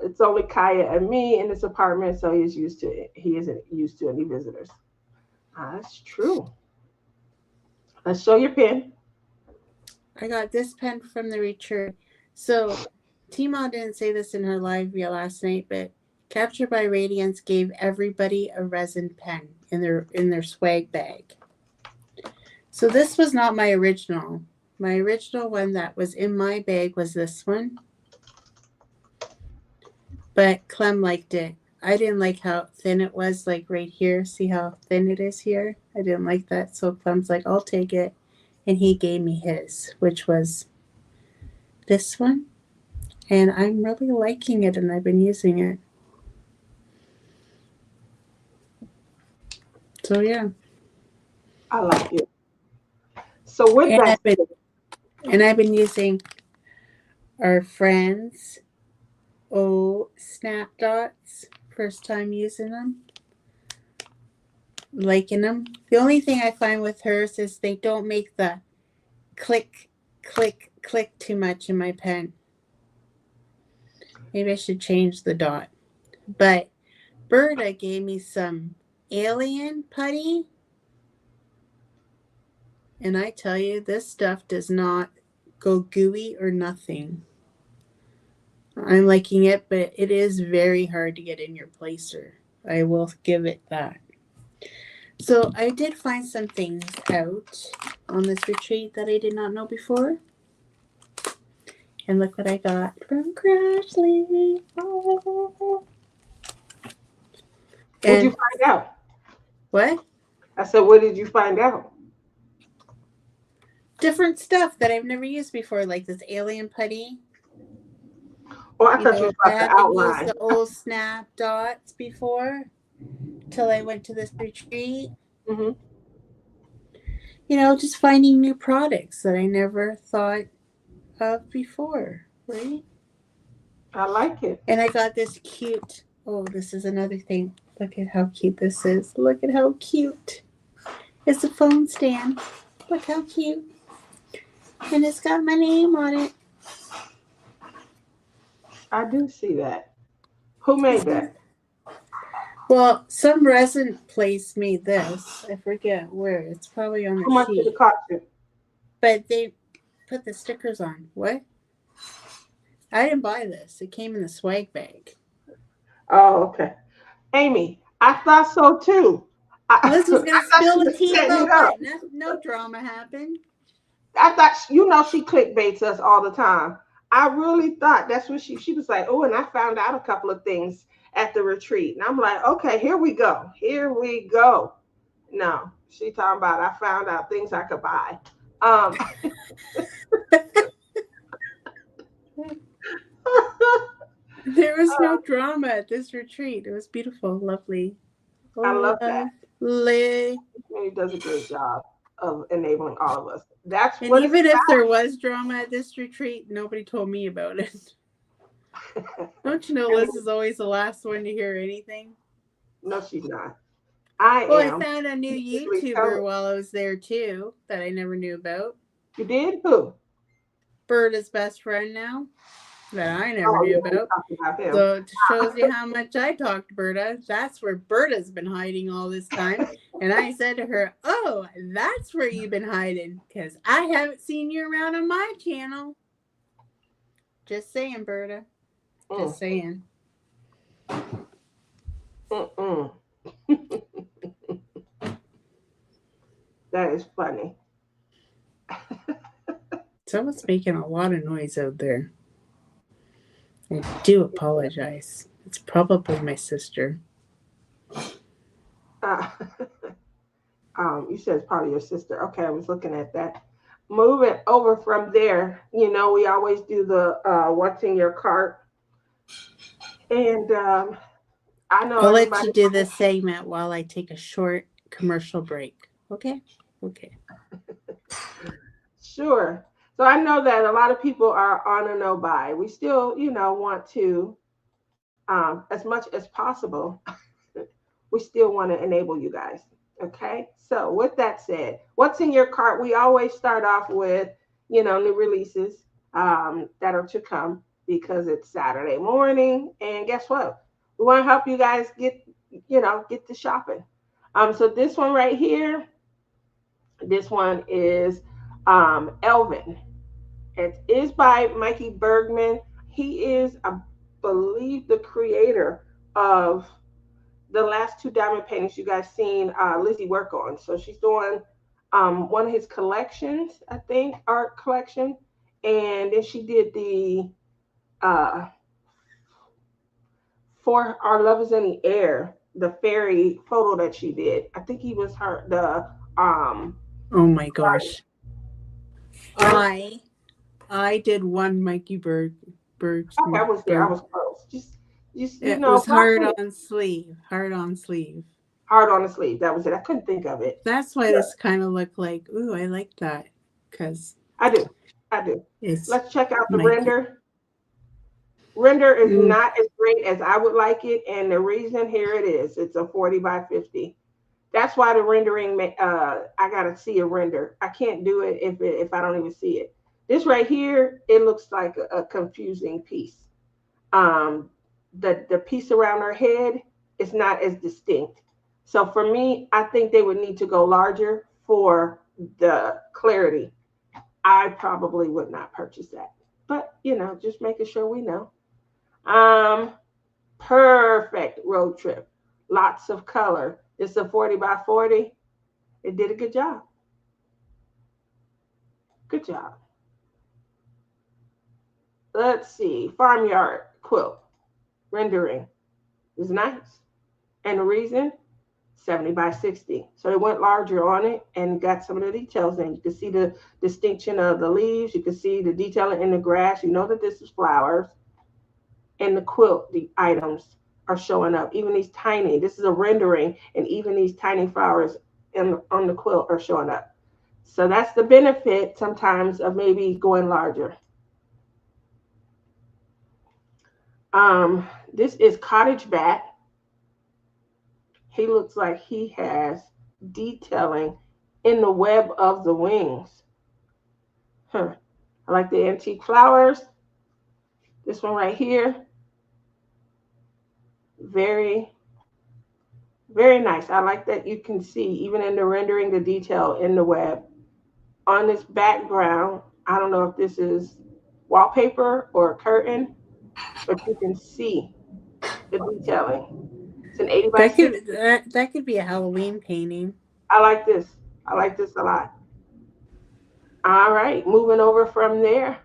It's only Kaya and me in this apartment, so he's used to it. He isn't used to any visitors. That's true. Let's show your pen. I got this pen from the retreat. So, Tima didn't say this in her live via last night, but Captured by Radiance gave everybody a resin pen in their swag bag. So this was not my original. My original one that was in my bag was this one, but Clem liked it. I didn't like how thin it was, like right here. See how thin it is here? I didn't like that. So Clem's like, I'll take it. And he gave me his, which was this one. And I'm really liking it and I've been using it. So yeah. I like it. So with And that, I've been and I've been using our friends snap dots. First time using them. Liking them. The only thing I find with hers is they don't make the click, click, click too much in my pen. Maybe I should change the dot. But Berta gave me some alien putty. And I tell you, this stuff does not go gooey or nothing. I'm liking it, but it is very hard to get in your placer. I will give it that. So I did find some things out on this retreat that I did not know before. And look what I got from Crashly. Oh. what'd you And find out? what? I said, what did you find out? Different stuff that I've never used before, like this alien putty. Oh, I thought you was I about the haven't used outline. the old snap dots before. till I went to this retreat. Hmm. Just finding new products that I never thought of before, right? I like it. And I got this cute. Oh, this is another thing. Look at how cute this is. Look at how cute. It's a phone stand. Look how cute. And it's got my name on it. I do see that. Who made Isn't that? Well, some resin place made this. I forget where. It's probably on the How much did it sheet. cost you? But they put the stickers on. What? I didn't buy this. It came in the swag bag. Oh, okay. Amy, I thought so too. I, Liz was I gonna thought spill she the was tea setting it about up. that. No, no drama happened. I thought she clickbaits us all the time. I really thought that's what she was like. Oh, and I found out a couple of things at the retreat, and I'm like, okay, here we go, here we go. No, she talking about I found out things I could buy. Um, There was no drama at this retreat. It was beautiful, lovely, I love that. lovely. He does a great job of enabling all of us. That's And what it's even if there was drama at this retreat, nobody told me about it. about. Don't you know And Liz is always the last one to hear anything? no, she's not. I Well, I am. found a new You usually tell YouTuber it. while I was there too that I never knew about. You did who? Berta's best friend now that I never Oh knew yeah, we about. talked about him. So it shows you how much I talked to Berta. That's where Berta's been hiding all this time. And I said to her, "Oh, that's where you've been hiding, because I haven't seen you around on my channel." Just saying, Berta. Mm, Just saying. mm. That is funny. Someone's making a lot of noise out there. I do apologize. It's probably my sister. Uh, you said it's probably your sister. Okay, I was looking at that. Moving over from there, we always do the what's in your cart, and I know I'll let everybody. you do this segment while I take a short commercial break. Okay? Okay. Sure. So I know that a lot of people are on a no buy. We still, want to, as much as possible, we still want to enable you guys. Okay. So with that said, what's in your cart? We always start off with, new releases that are to come because it's Saturday morning. And guess what? We want to help you guys get to shopping. So this one right here, this one is Elvin. It is by Mikey Bergman. He is, I believe, the creator of the last two diamond paintings you guys seen Lizzie work on. So she's doing one of his collections, I think, art collection, and then she did the uh, For Our Love Is in the Air, the fairy photo that she did. I think he was her the Oh my sorry, gosh. I I did one Mikey Berg okay, I was there. I Berg. was close. Just It was rock hard with it. on sleeve. Hard on sleeve. Hard on the sleeve. That was it. I couldn't think of it. That's why Sure, this kind of looked like, ooh, I like that. Because I do. I do. it's Let's check out the Mikey. render. Render is Mm, not as great as I would like it, and the reason here it is. It's a 40 by 50. That's why the rendering. I gotta see a render. I can't do it if I don't even see it. This right here, it looks like a confusing piece. Um, the piece around her head is not as distinct. So for me, I think they would need to go larger for the clarity. I probably would not purchase that. But just making sure we know. Um, Perfect road trip. Lots of color. It's a 40 by 40. It did a good job. Good job. Let's see. Farmyard quilt rendering is nice. And the reason 70 by 60. So they went larger on it and got some of the details in. You can see the distinction of the leaves. You can see the detailing in the grass. You know that this is flowers and the quilt, the items. are showing up. Even these tiny, this is a rendering, and even these tiny flowers on the quilt are showing up. So that's the benefit sometimes of maybe going larger. This is Cottage Bat. He looks like he has detailing in the web of the wings. Huh. I like the antique flowers. This one right here, very, very nice. I like that you can see, even in the rendering, the detail in the web. On this background, I don't know if this is wallpaper or a curtain, but you can see the detailing. It's an 80 by That 60. could be a Halloween painting. I like this. I like this a lot. All right, moving over from there.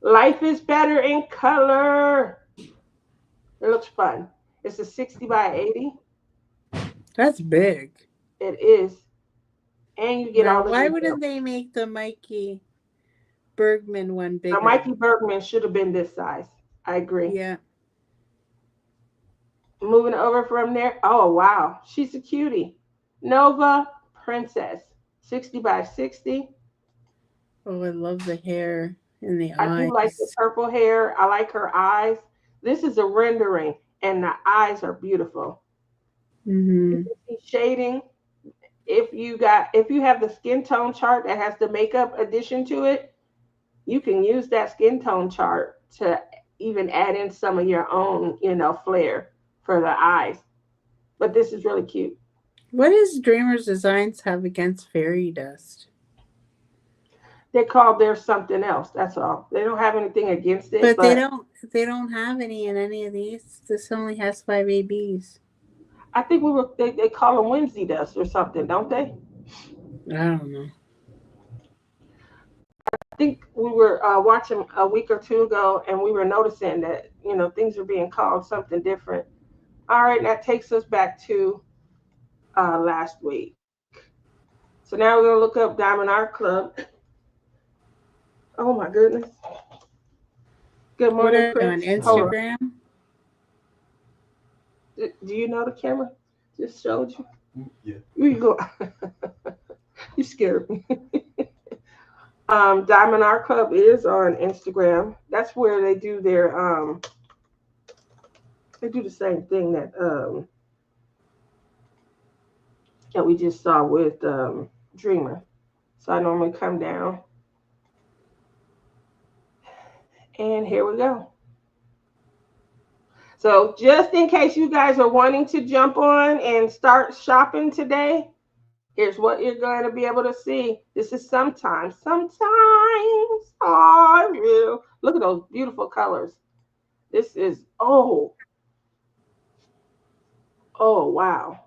Life is better in color. It looks fun. It's a 60 by 80. That's big. It is. And you get Now, all the why detail. wouldn't they make the Mikey Bergman one Now, bigger? Mikey Bergman should have been this size. I agree. Yeah. Moving over from there. Oh, wow. She's a cutie. Nova Princess. 60 by 60. Oh, I love the hair and the I do like the eyes. purple hair. I like her eyes. This is a rendering, and the eyes are beautiful. You Mm-hmm. can see shading. If you have the skin tone chart that has the makeup addition to it, you can use that skin tone chart to even add in some of your own, flair for the eyes. But this is really cute. What does Dreamers Designs have against fairy dust? They call theirs something else. That's all. They don't have anything against it, But they but don't they don't have any in any of these. This only has 5 ABs. I think they call them Wednesday dust or something, don't they? I don't know. I think we were watching a week or two ago, and we were noticing that things are being called something different. All right, that takes us back to last week. So now we're gonna look up Diamond Art Club. Oh my goodness. Good What morning, are they on Prince. Hold on. Instagram? Do you know the camera? Just showed you. Yeah. Where you go? You scared me. Diamond Art Club is on Instagram. That's where they do the same thing that we just saw with Dreamer. So I normally come down, and here we go. So just in case you guys are wanting to jump on and start shopping today, here's what you're going to be able to see. This is sometimes. Oh, real. Look at those beautiful colors. This is, oh, wow.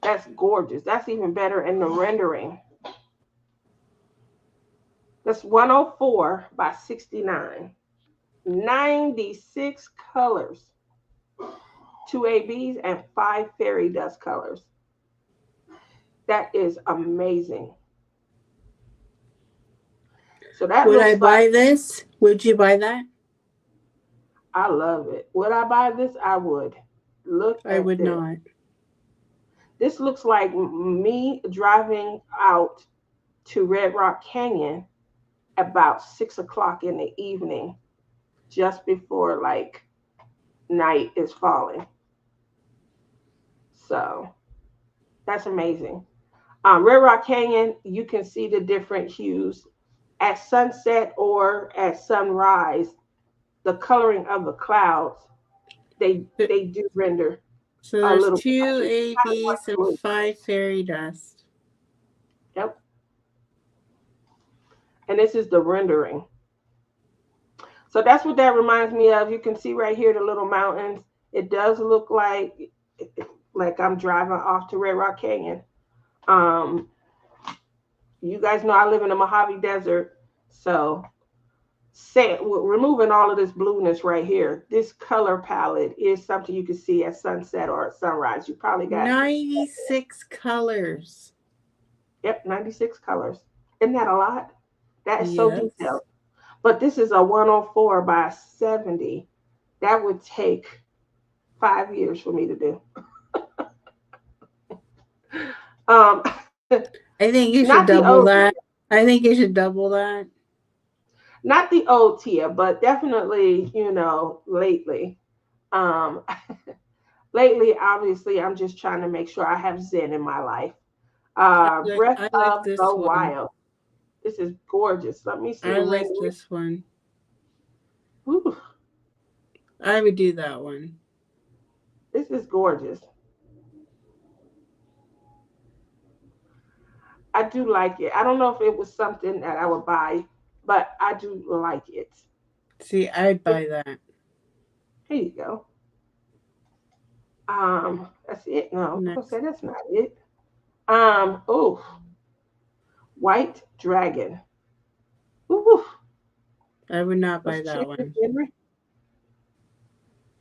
That's gorgeous. That's even better in the rendering. That's 104 by 69. 96 colors. 2 ABs and 5 fairy dust colors. That is amazing. So that Would I looks like, buy this? Would you buy that? I love it. Would I buy this? I would. Look I at would this. not. This looks like me driving out to Red Rock Canyon about 6 o'clock in the evening, just before like night is falling. So that's amazing. Red Rock Canyon, you can see the different hues at sunset or at sunrise. The coloring of the clouds, they do render So a there's little bit. two You kind of want ABs to and do it. 5 fairy dust. Yep. And this is the rendering. So that's what that reminds me of. You can see right here the little mountains. It does look like I'm driving off to Red Rock Canyon. Um, you guys know I live in the Mojave Desert, so removing all of this blueness right here, this color palette is something you can see at sunset or at sunrise. You probably got 96 colors. yep 96 colors. Isn't that a lot? That is so Yes. detailed. But this is a 104 by 70. That would take 5 years for me to do. Um, I think you not should the double old Tia, that. I think you should double that. not the old Tia, but definitely, lately. Um, lately, obviously, I'm just trying to make sure I have Zen in my life. Breath I like of this the one. Wild. This is gorgeous. Let me see I the like rendering. this one. Ooh, I would do that one. this is gorgeous. I do like it. I don't know if it was something that I would buy, but I do like it. See, I'd It- buy that. Here you go. That's it. No, I'm gonna Next. say that's not it. Oh, White Dragon. Ooh, I would not let's buy check that this, one. Henry.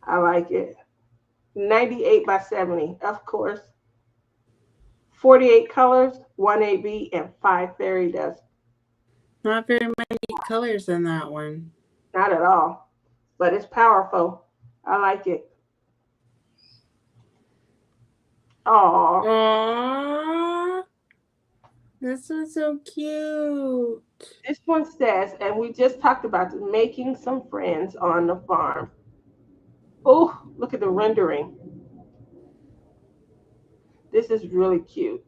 I like it. 98 by 70, of course. 48 colors, one AB, and five fairy dust. Not very many colors in that one. Not at all, but it's powerful. I like it. Oh, Aww. This was so cute. this one says, and we just talked about this, making some friends on the farm. Oh, look at the rendering. This is really cute.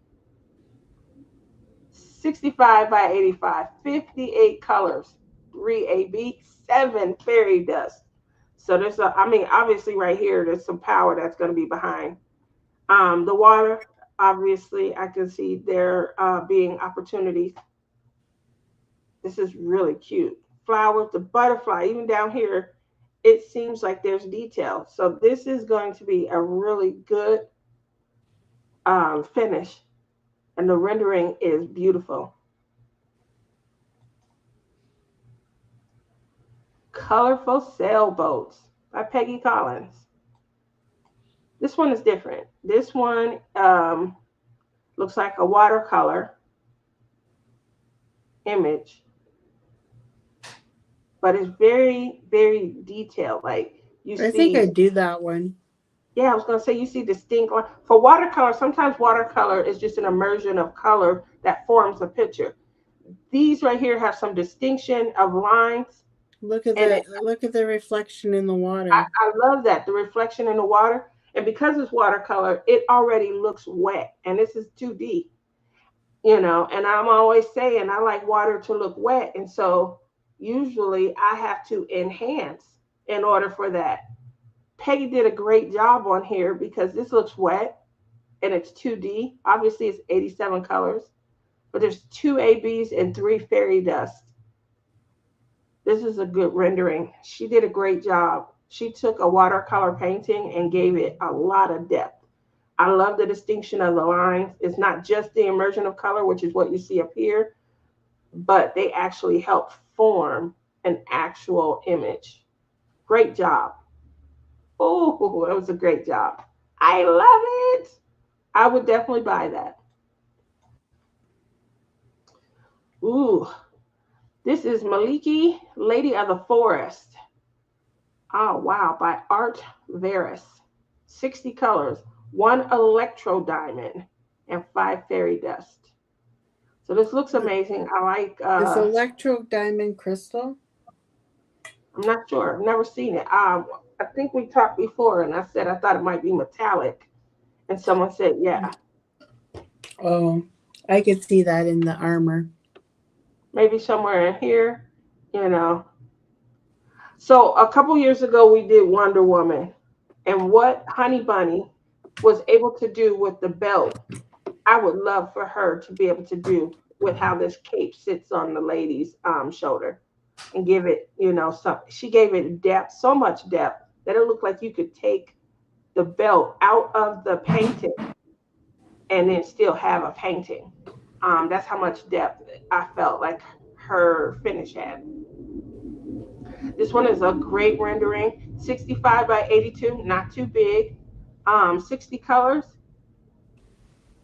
65 by 85, 58 colors, 3 AB, 7 fairy dust. So I mean, obviously right here, there's some power that's going to be behind. The water, obviously, I can see there being opportunities. This is really cute. Flowers, the butterfly, even down here, it seems like there's detail. So this is going to be a really good finish, and the rendering is beautiful. Colorful Sailboats by Peggy Collins. This one is different. This one looks like a watercolor image, but it's very, very detailed. Like you I think see, I'd do that one. yeah, I was gonna say you see distinct for watercolor. Sometimes watercolor is just an immersion of color that forms a picture. These right here have some distinction of lines, and Look at the reflection in the I, water. I love that the reflection in the water. And because it's watercolor, it already looks wet, and this is 2D. And I'm always saying I like water to look wet, and so usually I have to enhance in order for that. Peggy did a great job on here because this looks wet and it's 2D. Obviously, it's 87 colors, but there's two ABs and three fairy dust. This is a good rendering. She did a great job. She took a watercolor painting and gave it a lot of depth. I love the distinction of the lines. It's not just the immersion of color, which is what you see up here, but they actually help form an actual image. Great job. Oh, that was a great job. I love it. I would definitely buy that. Ooh, this is Maliki, Lady of the Forest. Oh, wow, by Art Veris. 60 colors, one electro diamond, and five fairy dust. So this looks amazing. I like, Is electro diamond crystal? I'm not sure. I've never seen it. I think we talked before, and I said I thought it might be metallic. And someone said, yeah, Oh, I could see that in the armor. maybe somewhere in here, you know. So a couple years ago, we did Wonder Woman, and what Honey Bunny was able to do with the belt, I would love for her to be able to do with how this cape sits on the lady's shoulder and give it, some. She gave it depth, so much depth that it looked like you could take the belt out of the painting and then still have a painting. That's how much depth I felt like her finish had. This one is a great rendering, 65 by 82, not too big. 60 colors.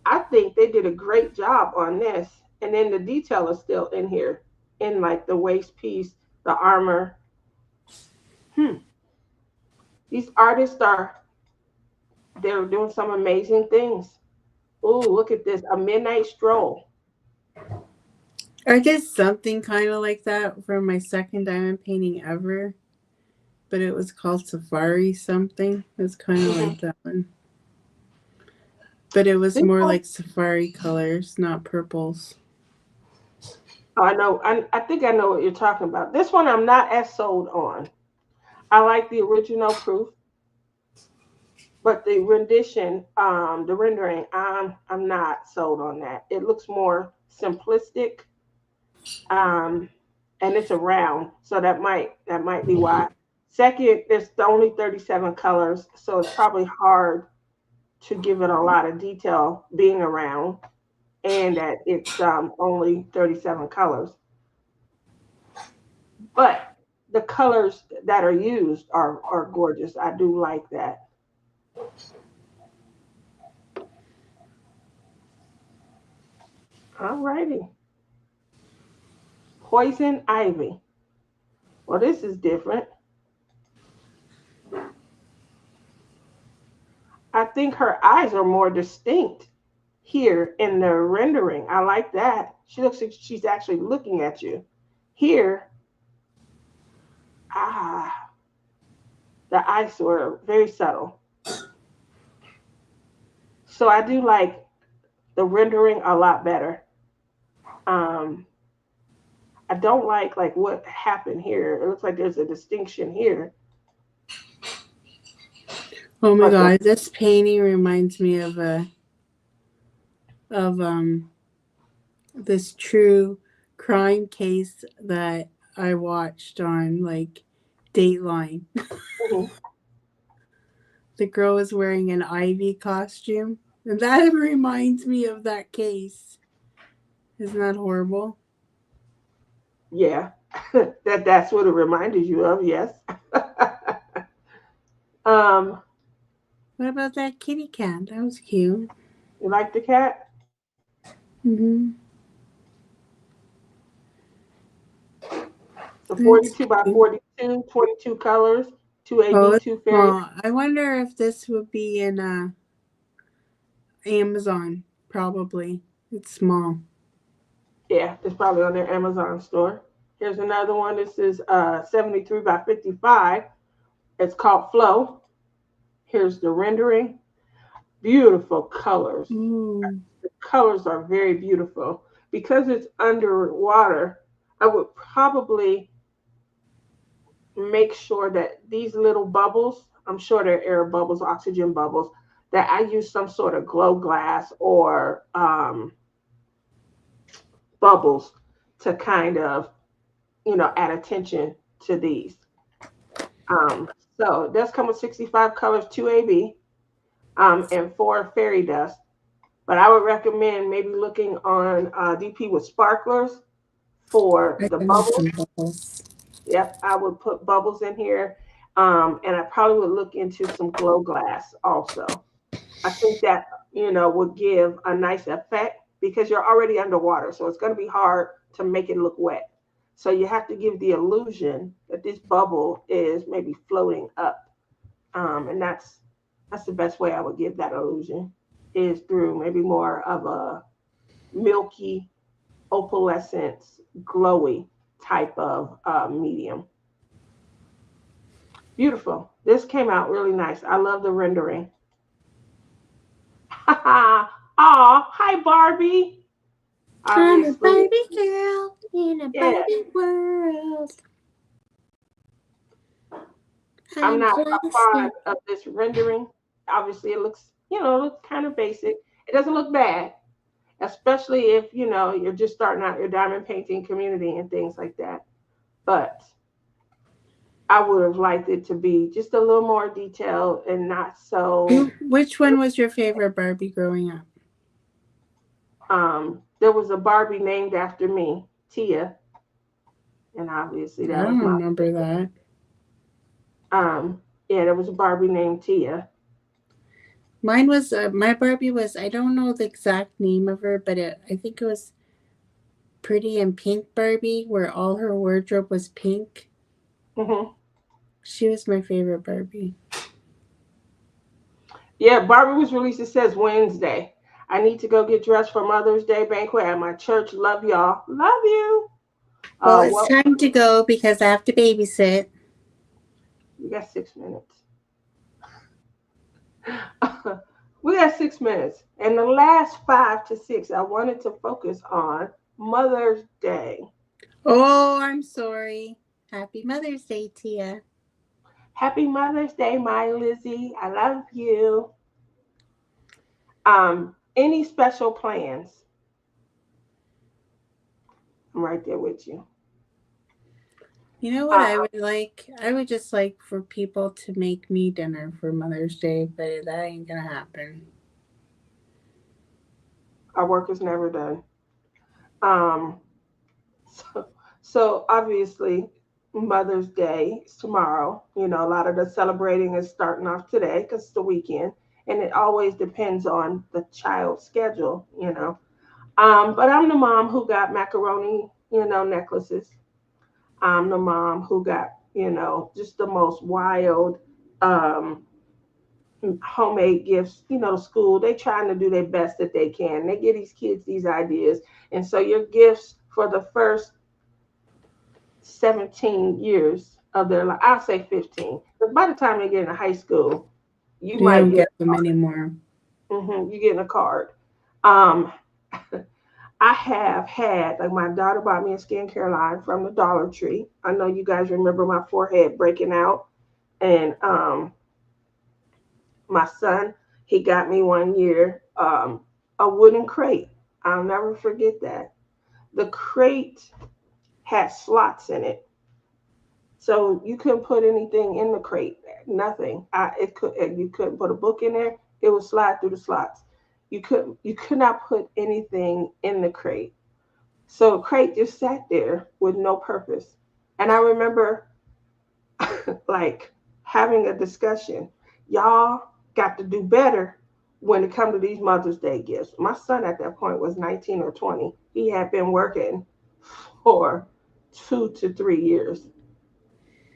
I think they did a great job on this. And then the detail is still in here, in like the waist piece, the armor. Hmm. These artists they're doing some amazing things. Ooh, look at this. A midnight stroll. I did something kind of like that for my second diamond painting ever, but it was called Safari something. It was kind of Hmm. like that one. But it was This more one, like safari colors, not purples. oh, I know. I think I know what you're talking about. This one I'm not as sold on. I like the original proof, but the rendition, the rendering, I'm not sold on that. It looks more simplistic, um, and it's a round, so that might be why. Second, there's only 37 colors, so it's probably hard to give it a lot of detail being around, and that it's only 37 colors. But the colors that are used are gorgeous. I do like that. Alrighty. Poison ivy. Well, this is different. I think her eyes are more distinct here in the rendering. I like that. She looks like she's actually looking at you. Here, ah, the eyes were very subtle. So I do like the rendering a lot better. Um, I don't like what happened here. It looks like there's a distinction here, Oh my but the god, this painting reminds me of this true crime case that I watched on like Dateline. mhm. The girl was wearing an ivy costume. And that reminds me of that case. Isn't that horrible? Yeah, that's what it reminded you of. Yes. um, What about that kitty cat? That was cute. you like the cat? Mm-hmm. So That's 42 by cute. 42, 22 colors, two Oh, AB, it's two fairy. small. I wonder if this would be in Amazon. Probably. It's small. Yeah, it's probably on their Amazon store. Here's another one. This is 73 by 55. It's called Flow. Here's the rendering. Beautiful colors. Ooh. The colors are very beautiful. Because it's underwater, I would probably make sure that these little bubbles, I'm sure they're air bubbles, oxygen bubbles, that I use some sort of glow glass or bubbles to kind of, add attention to these. So it does come with 65 colors, 2 AB, and 4 fairy dust. But I would recommend maybe looking on DP with sparklers for I the need some bubbles. bubbles. Yep, I would put bubbles in here. And I probably would look into some glow glass also. I think that, would give a nice effect because you're already underwater. So it's going to be hard to make it look wet. So you have to give the illusion that this bubble is maybe floating up. And that's the best way I would give that illusion is through maybe more of a milky, opalescence, glowy type of medium. Beautiful. This came out really nice. I love the rendering. Aw, hi Barbie. I'm a Obviously, Barbie girl in a yeah. Barbie world. I'm I'm not a fan plastic. of this rendering. Obviously, it looks kind of basic. It doesn't look bad, especially if you're just starting out your diamond painting community and things like that. But I would have liked it to be just a little more detailed and not so. Which one was your favorite Barbie growing up? There was a Barbie named after me, Tia, and obviously I that was don't my remember that. yeah, there was a Barbie named Tia. Mine was my Barbie was I don't know the exact name of her, but I think it was Pretty and Pink Barbie, where all her wardrobe was pink. Hmm. She was my favorite Barbie. Yeah, Barbie was released. It says Wednesday. I need to go get dressed for Mother's Day banquet at my church. Love y'all. Love you. Well, it's Well, time to go because I have to babysit. we got 6 minutes. We got 6 minutes. And the last 5 to 6, I wanted to focus on Mother's Day. Oh, I'm sorry. Happy Mother's Day, Tia. Happy Mother's Day, my Lizzie. I love you. Any special plans? I'm right there with you. You know what I Uh, would like? I would just like for people to make me dinner for Mother's Day, but that ain't gonna happen. our work is never done. Um, so, so obviously, Mother's Day is tomorrow. You know, a lot of the celebrating is starting off today because it's the weekend, and it always depends on the child's schedule. But I'm the mom who got macaroni, necklaces. I'm the mom who got, just the most wild um, homemade gifts. The school, they trying to do their best that they can. They give these kids these ideas. And so your gifts for the first 17 years of their life, I'll say 15. Because by the time they get into high school, you You might don't get get them anymore. you getting a card. Um, I have had, like, my daughter bought me a skincare line from the Dollar Tree. I know you guys remember my forehead breaking out. And my son, he got me one year a wooden crate. I'll never forget that. The crate had slots in it, so you couldn't put anything in the crate. Nothing. You couldn't put a book in there. It would slide through the slots. You could not put anything in the crate. So the crate just sat there with no purpose. And I remember like having a discussion. Y'all got to do better when it comes to these Mother's Day gifts. My son at that point was 19 or 20. He had been working for 2 to 3 years.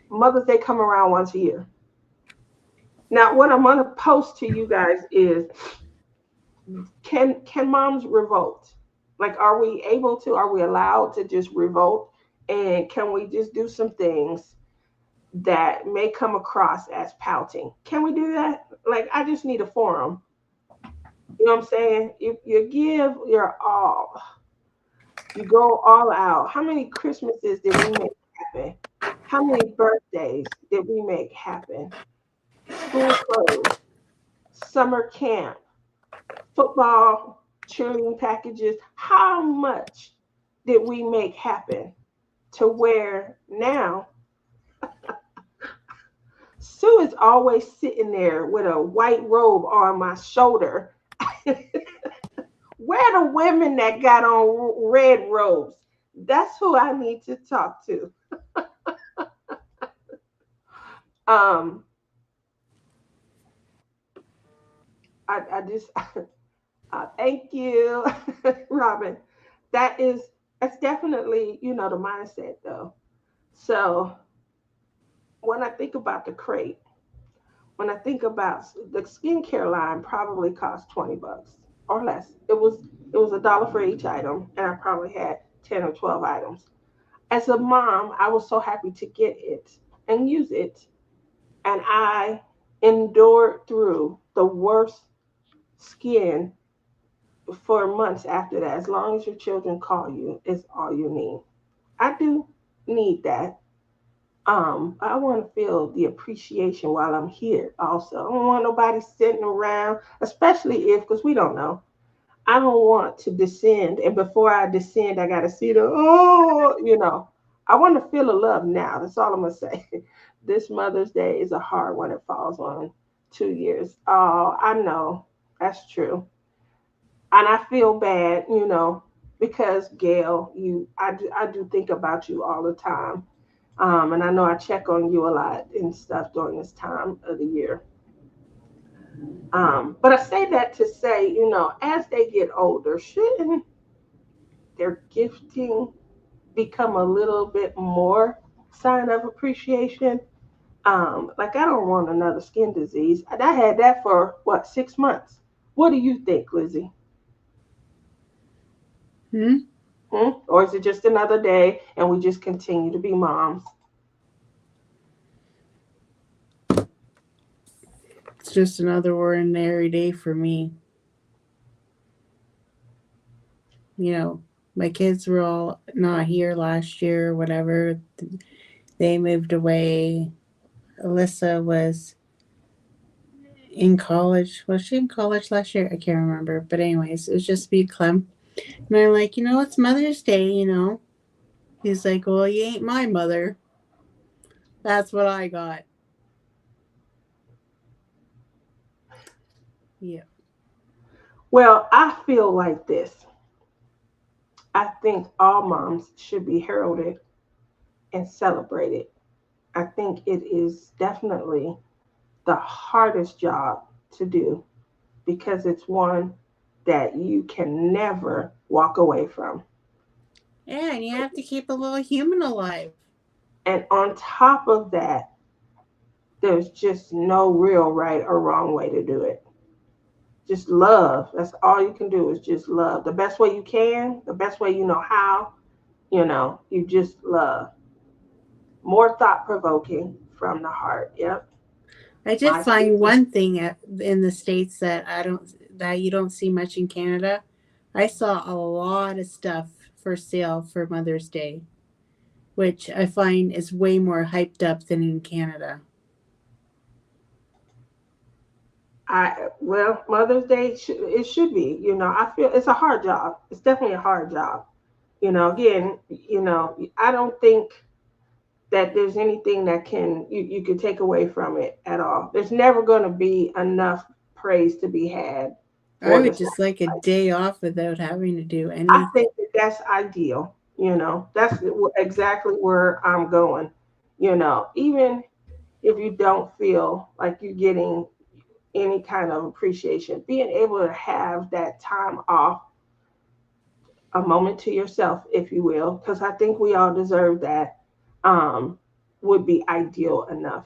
Mother's Day come around once a year. Now, what I'm gonna post to you guys is, can moms revolt? Like, are we able to? Are we allowed to just revolt? And can we just do some things that may come across as pouting? Can we do that? Like, I just need a forum. You know what I'm saying? If you give your all, you go all out. How many Christmases did we make happen? How many birthdays did we make happen? School clothes, summer camp, football, cheerleading packages. How much did we make happen to where now Sue is always sitting there with a white robe on my shoulder? Where the women that got on red robes? That's who I need to talk to. Um, I just thank you, Robin. That's definitely the mindset though. So when I think about the crate, when I think about the skincare line, probably cost $20 or less. It was $1 for each item, and I probably had 10 or 12 items. As a mom, I was so happy to get it and use it, and I endured through the worst skin for months after that. As long as your children call you, is all you need. I do need that. I want to feel the appreciation while I'm here. Also, I don't want nobody sitting around, especially if, because we don't know. I don't want to descend, and before I descend, I got to see the I want to feel the love now. That's all I'm gonna say. This Mother's Day is a hard one. It falls on 2 years. Oh, I know that's true, and I feel bad, because Gail, I do think about you all the time. And I know I check on you a lot and stuff during this time of the year. But I say that to say, as they get older, shouldn't their gifting become a little bit more sign of appreciation? Like I don't want another skin disease. I had that for what, 6 months. What do you think, Lizzie? Hmm? Hmm? Or is it just another day and we just continue to be moms? It's just another ordinary day for me. You know, my kids were all not here last year or whatever. They moved away. Alyssa was in college. Was she in college last year? I can't remember. But anyways, it was just me, Clem. And I'm like, it's Mother's Day, He's like, well, you ain't my mother. That's what I got. Yeah. Well, I feel like this. I think all moms should be heralded and celebrated. I think it is definitely the hardest job to do because it's one that you can never walk away from. Yeah, and you have to keep a little human alive. And on top of that, there's just no real right or wrong way to do it. Just love. That's all you can do is just love. The best way you can, the best way you know how, you just love. More thought provoking from the heart. Yep. I did My find sister. one thing in the states that you don't see much in Canada. I saw a lot of stuff for sale for Mother's Day, which I find is way more hyped up than in Canada. Well, Mother's Day it should be. I feel it's a hard job. It's definitely a hard job. Again, I don't think that there's anything that you could take away from it at all. There's never going to be enough praise to be had I for would this. just like a day off without having to do I anything. think that that's ideal. That's exactly where I'm going. Even if you don't feel like you're getting any kind of appreciation, being able to have that time off, a moment to yourself, if you will, because I think we all deserve that, um, would be ideal enough.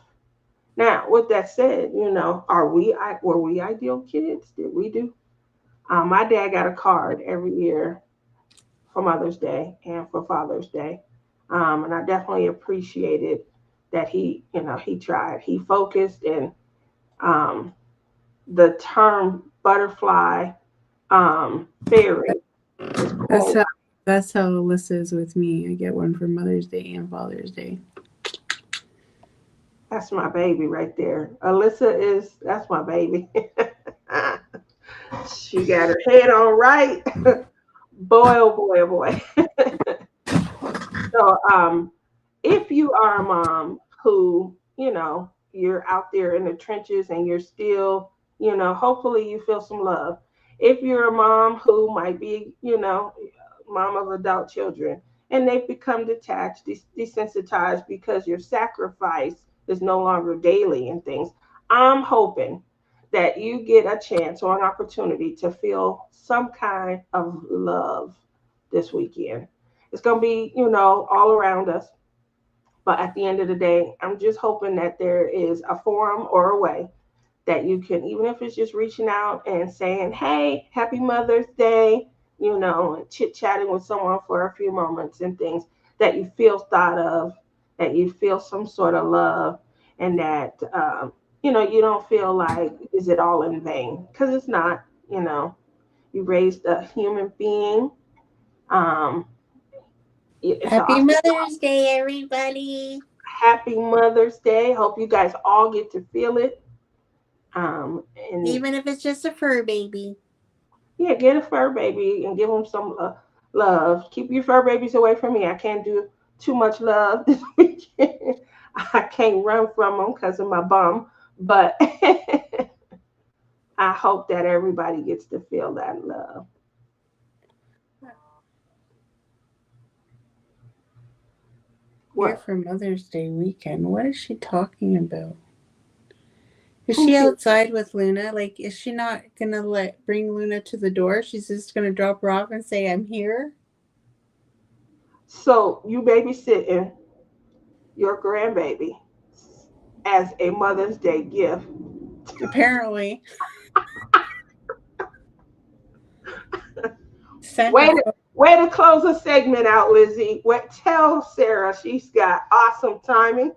Now, with that said, were we ideal kids? Did we do? My dad got a card every year for Mother's Day and for Father's Day, and I definitely appreciated that he tried, he focused, and um, the term butterfly fairy was That's coined. how that's how Alyssa is with me. I get one for Mother's Day and Father's Day. That's my baby right there. Alyssa that's my baby. She got her head on right. Boy, oh boy, oh boy. So, if you are a mom who, you're out there in the trenches and you're still, hopefully you feel some love. If you're a mom who might be, mom of adult children and they've become detached, desensitized because your sacrifice is no longer daily and things, I'm hoping that you get a chance or an opportunity to feel some kind of love this weekend. It's going to be, all around us. But at the end of the day, I'm just hoping that there is a forum or a way that you can, even if it's just reaching out and saying, hey, happy Mother's Day, and chit chatting with someone for a few moments and things, that you feel thought of, that you feel some sort of love, and that, you don't feel like, is it all in vain? Because it's not, you raised a human being. Um, it's an Happy awesome. Mother's Day, everybody. Happy Mother's Day. Hope you guys all get to feel it. And Even if it's just a fur baby. yeah, get a fur baby and give them some love. Keep your fur babies away from me. I can't do too much love this weekend. I can't run from them because of my bum. But I hope that everybody gets to feel that love. Here What? for Mother's Day weekend. What is she talking about? Is Who's she she? outside with Luna? Like, is she not gonna bring Luna to the door? She's just gonna drop her off and say, "I'm here." So you babysitting your grandbaby. as a Mother's Day gift. Apparently. Sent Way a to, way to close a segment out, Lizzie. Tell Sarah she's got awesome timing.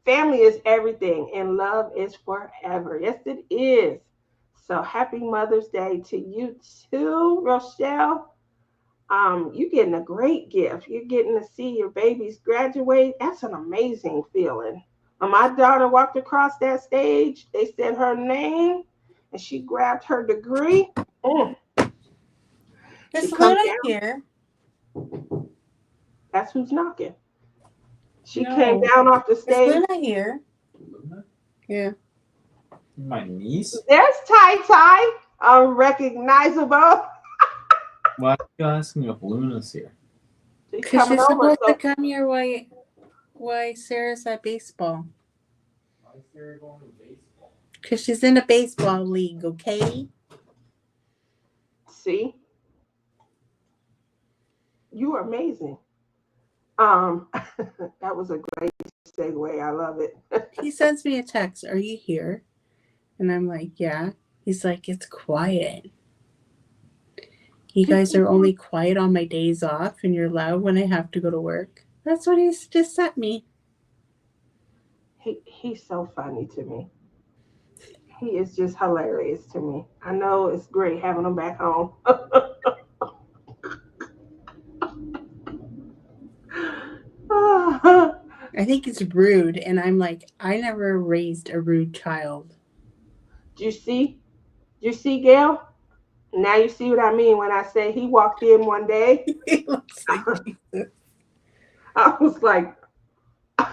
Family is everything, and love is forever. Yes, it is. So happy Mother's Day to you too, Rochelle. You're getting a great gift. You're getting to see your babies graduate. That's an amazing feeling. When my daughter walked across that stage, they said her name, and she grabbed her degree. Mm, she Is come Luna down. here? That's who's knocking. She came No. down off the Is stage. Luna here? Luna? Yeah. My niece? There's Tai Tai, unrecognizable. Why are you asking if Luna's here? She's Because coming she's over. supposed to So come here why Sarah's at baseball. Why is Sarah going to baseball? Because she's in a baseball league, okay? see, you are amazing. Um, that was a great segue. I love it. He sends me a text, "Are you here?" And I'm like, "Yeah." He's like, "It's quiet. You guys are only quiet on my days off and you're loud when I have to go to work." That's what he's just sent me. He's so funny to me. He is just hilarious to me. I know it's great having him back home. I think it's rude, and I'm like, I never raised a rude child. Do you see? Do you see, Gail? Now you see what I mean when I say he walked in one day. He looks like Jesus. I was like, I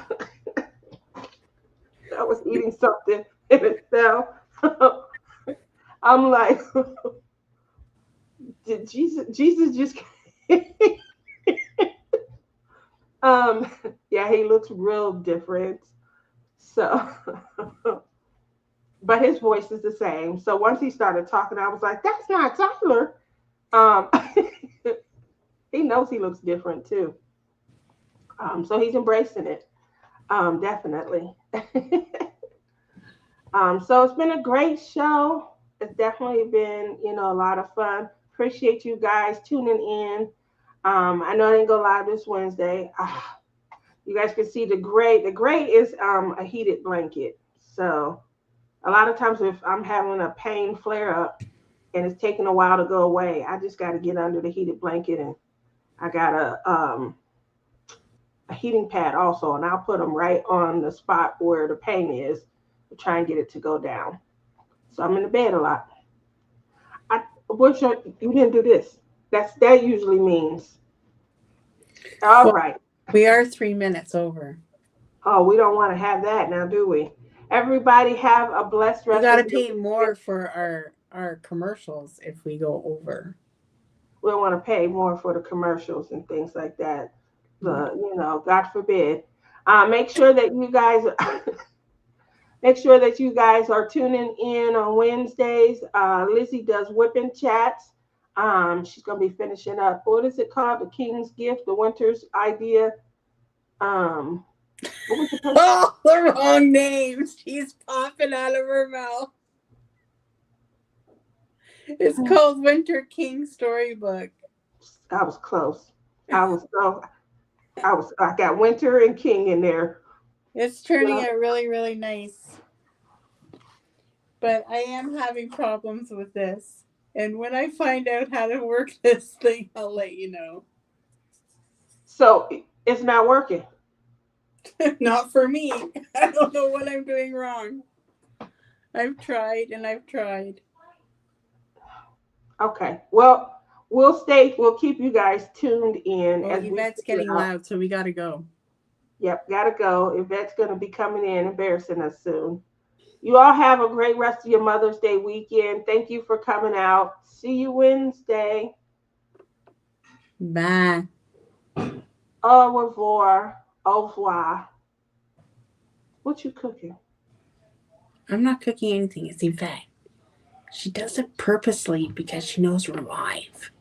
was eating something and it fell. I'm like, did Jesus just um yeah, he looks real different. So but his voice is the same. So once he started talking, I was like, that's not Tyler. Um he knows he looks different too. So he's embracing it. Definitely. So it's been a great show. It's definitely been, a lot of fun. Appreciate you guys tuning in. I know I didn't go live this Wednesday. You guys can see the gray. The gray is a heated blanket. So a lot of times if I'm having a pain flare up and it's taking a while to go away, I just got to get under the heated blanket, and I got a heating pad also, and I'll put them right on the spot where the pain is to try and get it to go down. So I'm in the bed a lot. You didn't do this. That usually means all Well, right. we are 3 minutes over. Oh, we don't want to have that now, do we? Everybody have a blessed We rest got to of your pay more weekend. for our commercials if we go over. We don't want to pay more for the commercials and things like that. God forbid. Make sure that you guys make sure that you guys are tuning in on Wednesdays. Lizzie does whipping chats. She's gonna be finishing up. What is it called? The King's Gift, the Winter's Idea. Um, what was the Oh, the wrong names. She's popping out of her mouth. It's called Winter King Storybook. I was close. I was so I got Winter and King in there. It's You turning know? out really, really nice. But I am having problems with this. And when I find out how to work this thing, I'll let you know. So it's not working. Not for me. I don't know what I'm doing wrong. I've tried and I've tried. Okay. Well, we'll keep you guys tuned in Well, as we Yvette's figure getting out. loud, so we gotta go. Yep, gotta go. Yvette's gonna be coming in, embarrassing us soon. You all have a great rest of your Mother's Day weekend. Thank you for coming out. See you Wednesday. Bye. Au revoir. Au revoir. What you cooking? I'm not cooking anything. It's Yvette. She does it purposely because she knows we're live.